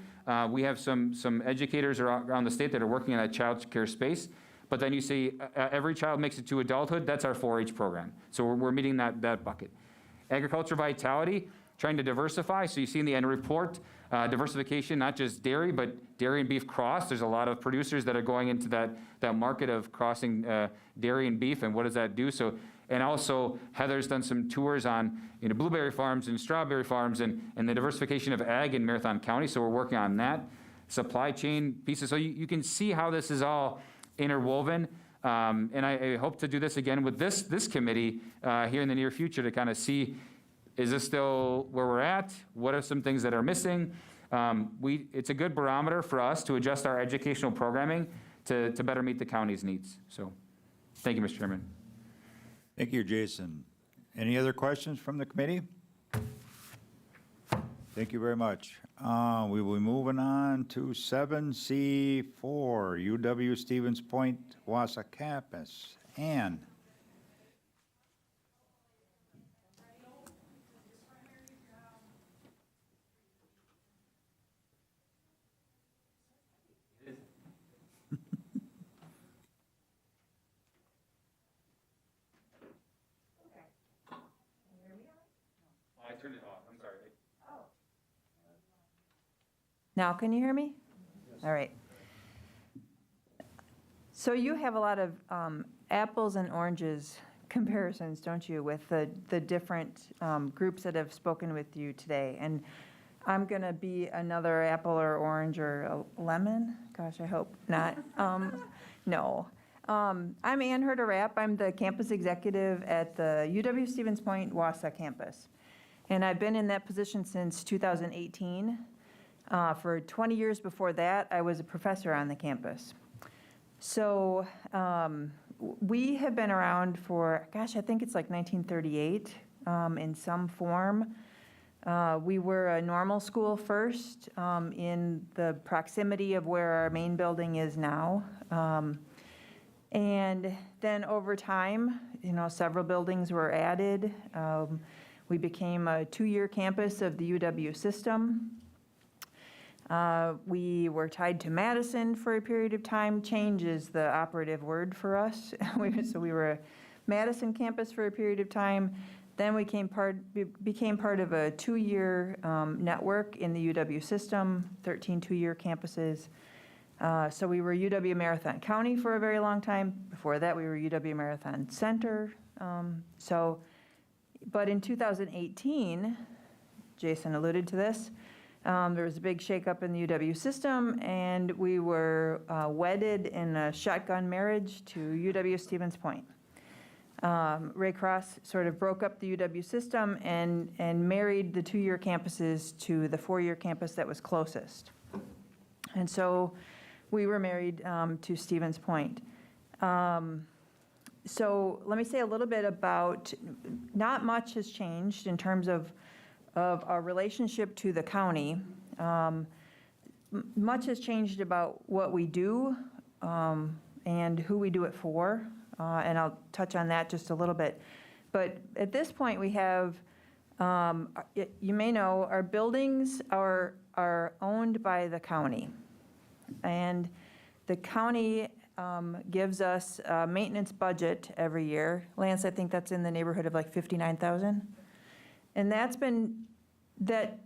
We have some educators around the state that are working in that child care space. But then you see every child makes it to adulthood. That's our 4-H program. So we're meeting that bucket. Agriculture vitality, trying to diversify. So you see in the end report, diversification, not just dairy, but dairy and beef cross. There's a lot of producers that are going into that market of crossing dairy and beef, and what does that do? So, and also Heather's done some tours on blueberry farms and strawberry farms and the diversification of ag in Marathon County. So we're working on that. Supply chain pieces. So you can see how this is all interwoven. And I hope to do this again with this committee here in the near future to kind of see, is this still where we're at? What are some things that are missing? It's a good barometer for us to adjust our educational programming to better meet the county's needs. So thank you, Mr. Chairman. Thank you, Jason. Any other questions from the committee? Thank you very much. We will be moving on to 7C4, UW Stevens Point, Wausau campus. Ann. I turned it off. I'm sorry. Now, can you hear me? All right. So you have a lot of apples and oranges comparisons, don't you, with the different groups that have spoken with you today? And I'm going to be another apple or orange or a lemon. Gosh, I hope not. No. I'm Ann Herder-Rapp. I'm the campus executive at the UW Stevens Point Wausau campus. And I've been in that position since 2018. For 20 years before that, I was a professor on the campus. So we have been around for, gosh, I think it's like 1938 in some form. We were a normal school first in the proximity of where our main building is now. And then over time, several buildings were added. We became a 2-year campus of the UW system. We were tied to Madison for a period of time. Change is the operative word for us. So we were a Madison campus for a period of time. Then we became part of a 2-year network in the UW system, 13 2-year campuses. So we were UW Marathon County for a very long time. Before that, we were UW Marathon Center. But in 2018, Jason alluded to this, there was a big shakeup in the UW system, and we were wedded in a shotgun marriage to UW Stevens Point. Ray Cross sort of broke up the UW system and married the 2-year campuses to the 4-year campus that was closest. And so we were married to Stevens Point. So let me say a little bit about, not much has changed in terms of our relationship to the county. Much has changed about what we do and who we do it for, and I'll touch on that just a little bit. But at this point, we have, you may know, our buildings are owned by the county. And the county gives us a maintenance budget every year. Lance, I think that's in the neighborhood of like $59,000. And that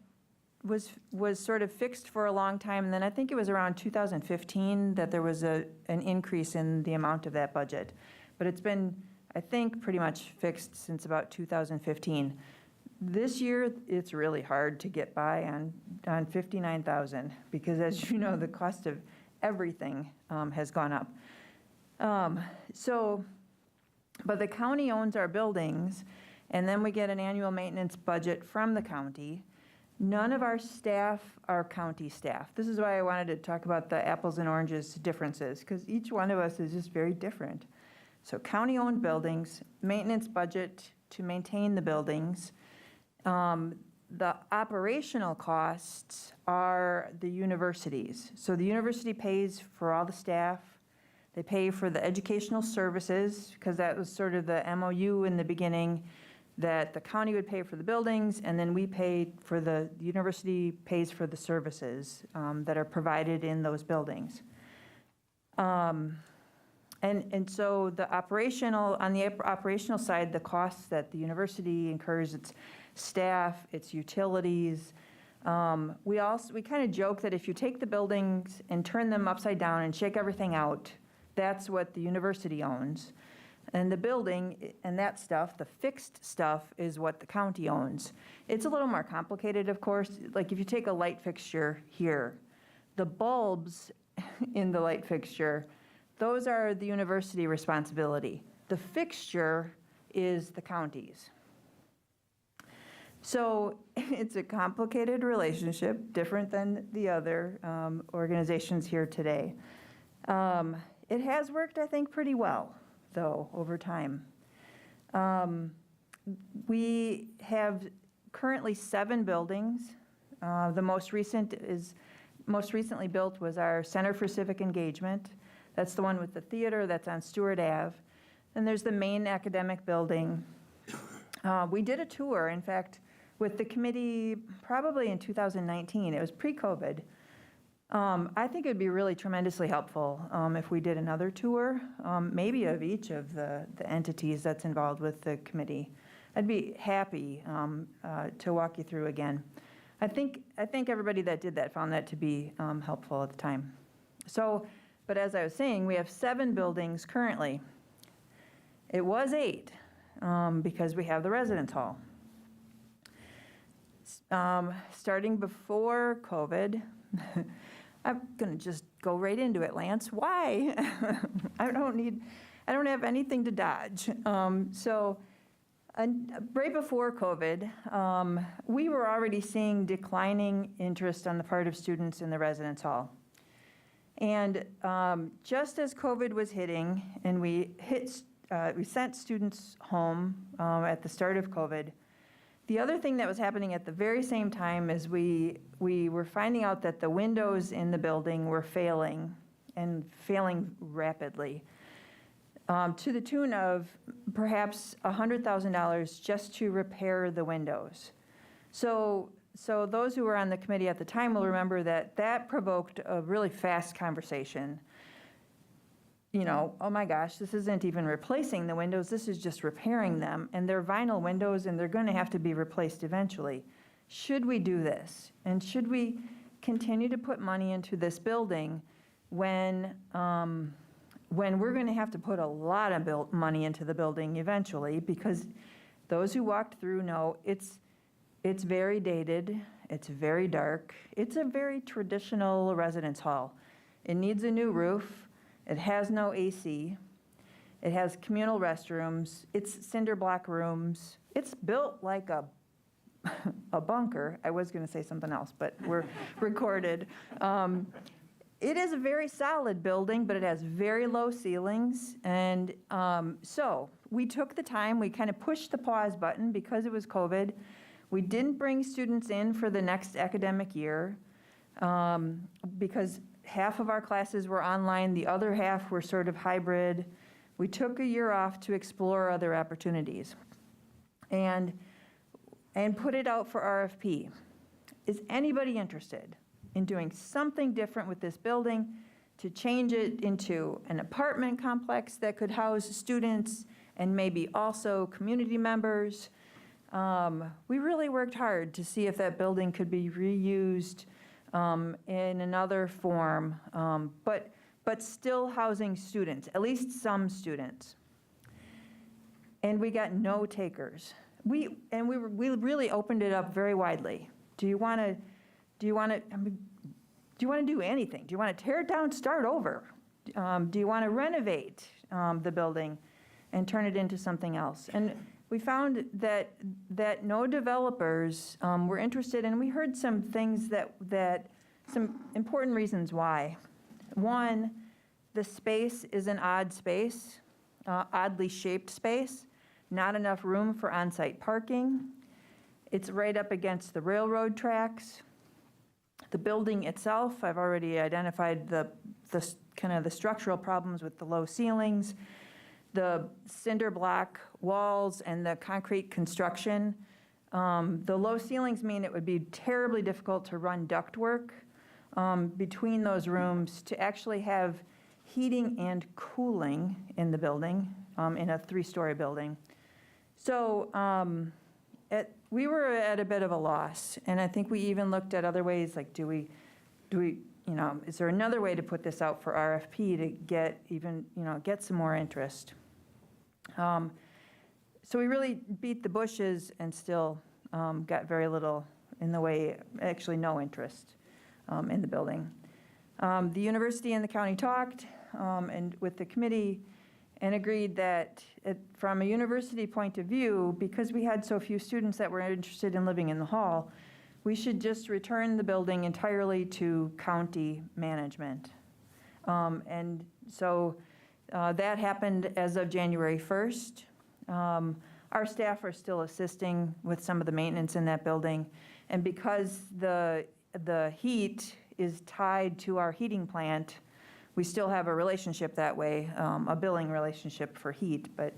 was sort of fixed for a long time. And then I think it was around 2015 that there was an increase in the amount of that budget. But it's been, I think, pretty much fixed since about 2015. This year, it's really hard to get by on $59,000 because, as you know, the cost of everything has gone up. So But the county owns our buildings, and then we get an annual maintenance budget from the county. None of our staff are county staff. This is why I wanted to talk about the apples and oranges differences, because each one of us is just very different. So county-owned buildings, maintenance budget to maintain the buildings. The operational costs are the universities. So the university pays for all the staff. They pay for the educational services, because that was sort of the MOU in the beginning, that the county would pay for the buildings, and then we pay for the university pays for the services that are provided in those buildings. And so the operational, on the operational side, the costs that the university incurs, its staff, its utilities. We kind of joke that if you take the buildings and turn them upside down and shake everything out, that's what the university owns. And the building and that stuff, the fixed stuff, is what the county owns. It's a little more complicated, of course. Like if you take a light fixture here, the bulbs in the light fixture, those are the university responsibility. The fixture is the county's. So it's a complicated relationship, different than the other organizations here today. It has worked, I think, pretty well, though, over time. We have currently 7 buildings. The most recently built was our Center for Civic Engagement. That's the one with the theater that's on Stewart Ave. And there's the main academic building. We did a tour, in fact, with the committee probably in 2019. It was pre-COVID. I think it'd be really tremendously helpful if we did another tour, maybe of each of the entities that's involved with the committee. I'd be happy to walk you through again. I think everybody that did that found that to be helpful at the time. So, but as I was saying, we have 7 buildings currently. It was 8 because we have the residence hall. Starting before COVID, I'm going to just go right into it, Lance. Why? I don't have anything to dodge. Right before COVID, we were already seeing declining interest on the part of students in the residence hall. And just as COVID was hitting and we sent students home at the start of COVID, the other thing that was happening at the very same time is we were finding out that the windows in the building were failing, and failing rapidly, to the tune of perhaps $100,000 just to repair the windows. So those who were on the committee at the time will remember that provoked a really fast conversation. You know, oh my gosh, this isn't even replacing the windows, this is just repairing them, and they're vinyl windows and they're going to have to be replaced eventually. Should we do this? And should we continue to put money into this building when we're going to have to put a lot of money into the building eventually, because those who walked through know it's very dated, it's very dark, it's a very traditional residence hall. It needs a new roof. It has no AC. It has communal restrooms. It's cinder block rooms. It's built like a bunker. I was going to say something else, but we're recorded. It is a very solid building, but it has very low ceilings. And so we took the time, we kind of pushed the pause button because it was COVID. We didn't bring students in for the next academic year because half of our classes were online, the other half were sort of hybrid. We took a year off to explore other opportunities and put it out for RFP. Is anybody interested in doing something different with this building to change it into an apartment complex that could house students and maybe also community members? We really worked hard to see if that building could be reused in another form, but still housing students, at least some students. And we got no takers. We really opened it up very widely. Do you want to do anything? Do you want to tear it down, start over? Do you want to renovate the building? and turn it into something else. And we found that no developers were interested, and we heard some things some important reasons why. One, the space is an odd space, oddly shaped space, not enough room for on-site parking. It's right up against the railroad tracks. The building itself, I've already identified the kind of the structural problems with the low ceilings, the cinder block walls, and the concrete construction. The low ceilings mean it would be terribly difficult to run ductwork between those rooms to actually have heating and cooling in the building, in a 3-story building. So we were at a bit of a loss, and I think we even looked at other ways, like do we, is there another way to put this out for RFP to get get some more interest? So we really beat the bushes and still got very little in the way, actually no interest in the building. The university and the county talked and with the committee and agreed that from a university point of view, because we had so few students that were interested in living in the hall, we should just return the building entirely to county management. And so that happened as of January 1st. Our staff are still assisting with some of the maintenance in that building. And because the heat is tied to our heating plant, we still have a relationship that way, a billing relationship for heat, but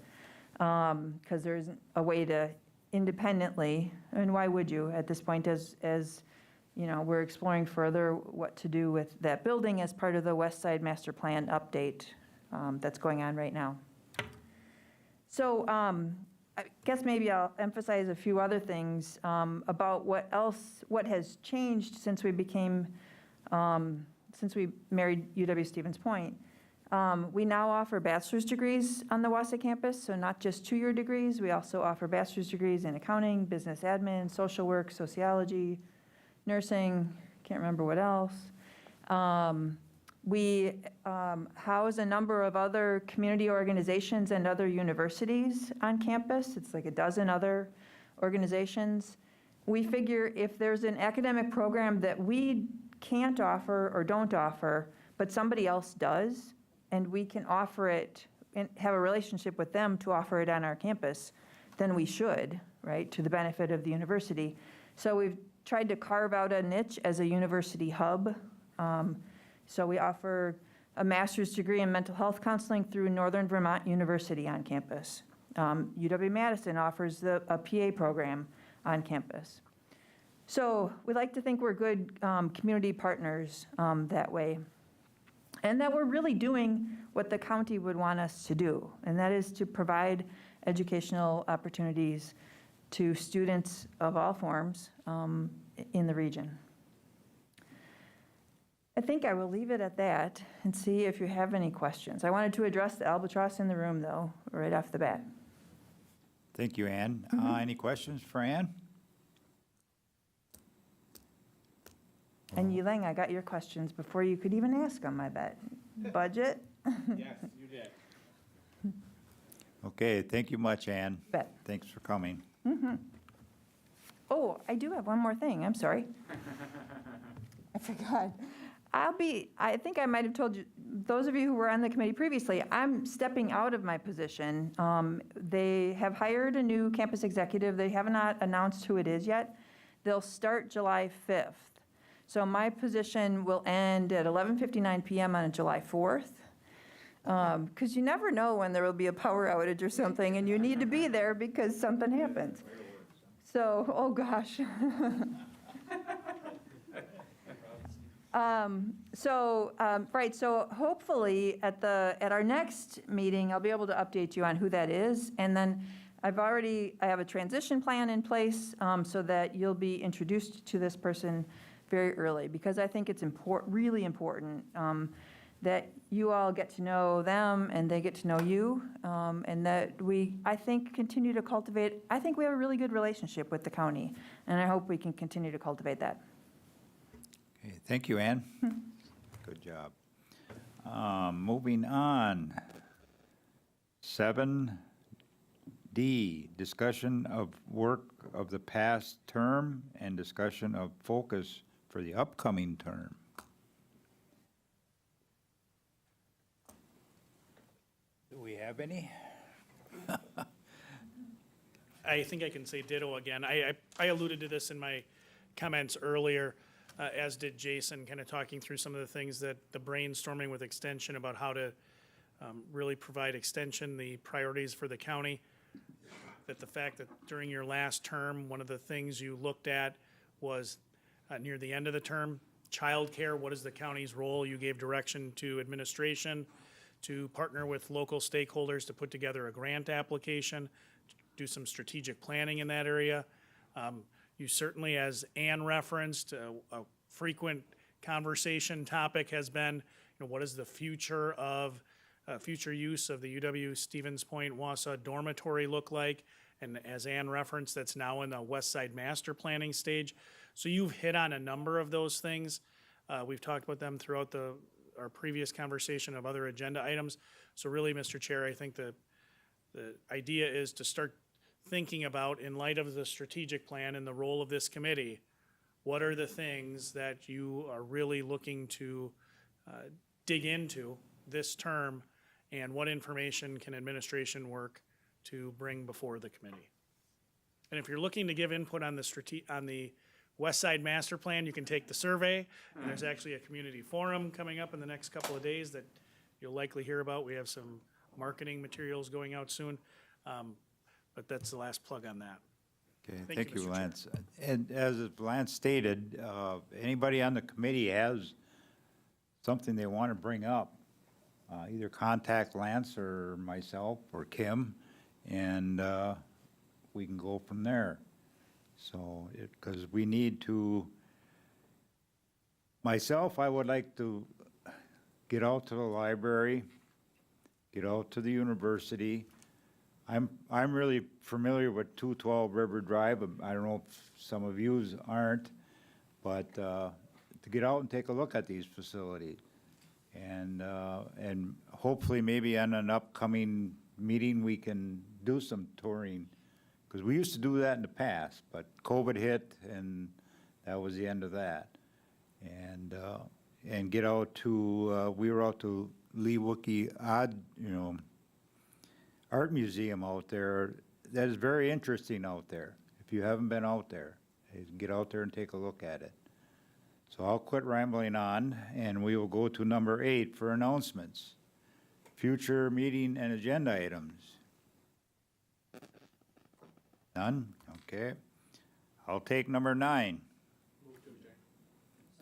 because there isn't a way to independently, and why would you at this point as we're exploring further what to do with that building as part of the West Side Master Plan update that's going on right now. So I guess maybe I'll emphasize a few other things about what has changed since we married UW-Stevens Point. We now offer bachelor's degrees on the Wausau campus, so not just 2-year degrees. We also offer bachelor's degrees in accounting, business admin, social work, sociology, nursing, can't remember what else. We house a number of other community organizations and other universities on campus. It's like a dozen other organizations. We figure if there's an academic program that we can't offer or don't offer, but somebody else does, and we can offer it and have a relationship with them to offer it on our campus, then we should, right, to the benefit of the university. So we've tried to carve out a niche as a university hub. So we offer a master's degree in mental health counseling through Northern Vermont University on campus. UW-Madison offers a PA program on campus. So we like to think we're good community partners that way, and that we're really doing what the county would want us to do, and that is to provide educational opportunities to students of all forms in the region. I think I will leave it at that and see if you have any questions. I wanted to address the albatross in the room, though, right off the bat. Thank you, Ann. Any questions for Ann? And Yileng, I got your questions before you could even ask them, I bet. Budget? Yes, you did. Okay, thank you much, Ann. Bet. Thanks for coming. Oh, I do have one more thing, I'm sorry. I forgot. I think I might have told you, those of you who were on the committee previously, I'm stepping out of my position. They have hired a new campus executive. They have not announced who it is yet. They'll start July 5th. So my position will end at 11:59 p.m. on July 4th. Because you never know when there will be a power outage or something, and you need to be there because something happens. So, oh gosh. Right, so hopefully at our next meeting, I'll be able to update you on who that is. And then I have a transition plan in place so that you'll be introduced to this person very early, because I think it's really important that you all get to know them and they get to know you, and that I think, continue to cultivate. I think we have a really good relationship with the county, and I hope we can continue to cultivate that. Okay, thank you, Ann. Good job. Moving on. 7, D, discussion of work of the past term and discussion of focus for the upcoming term. Do we have any? I think I can say ditto again. I alluded to this in my comments earlier, as did Jason, kind of talking through some of the things that the brainstorming with Extension about how to really provide Extension the priorities for the county. That the fact that during your last term, one of the things you looked at was near the end of the term, childcare. What is the county's role? You gave direction to administration to partner with local stakeholders to put together a grant application, do some strategic planning in that area. You certainly, as Ann referenced, a frequent conversation topic has been, what is the future of future use of the UW Stevens Point Wausau dormitory look like? And as Ann referenced, that's now in the West Side Master Planning stage. So you've hit on a number of those things. We've talked about them throughout our previous conversation of other agenda items. So really, Mr. Chair, I think the idea is to start thinking about, in light of the strategic plan and the role of this committee, what are the things that you are really looking to dig into this term, and what information can administration work to bring before the committee? And if you're looking to give input on the West Side Master Plan, you can take the survey, and there's actually a community forum coming up in the next couple of days that you'll likely hear about. We have some marketing materials going out soon, but that's the last plug on that. Okay, Thank thank you, you, Mr. Chair. Lance. And as Lance stated, anybody on the committee has something they want to bring up, either contact Lance or myself or Kim, and we can go from there. So, because we need to, myself, I would like to get out to the library, get out to the university. I'm really familiar with 212 River Drive. I don't know if some of yous aren't, but to get out and take a look at these facilities. And hopefully maybe on an upcoming meeting, we can do some touring. Because we used to do that in the past, but COVID hit and that was the end of that. And get out to, we were out to Leewookie Art Museum out there. That is very interesting out there. If you haven't been out there, get out there and take a look at it. So I'll quit rambling on, and we will go to number 8 for announcements. Future meeting and agenda items. None? Okay. I'll take number 9.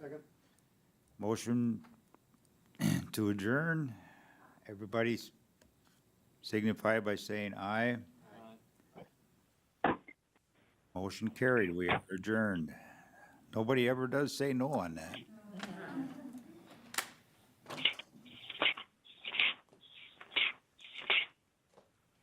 Second. Motion to adjourn. Everybody signify by saying aye. Motion carried. We are adjourned. Nobody ever does say no on that.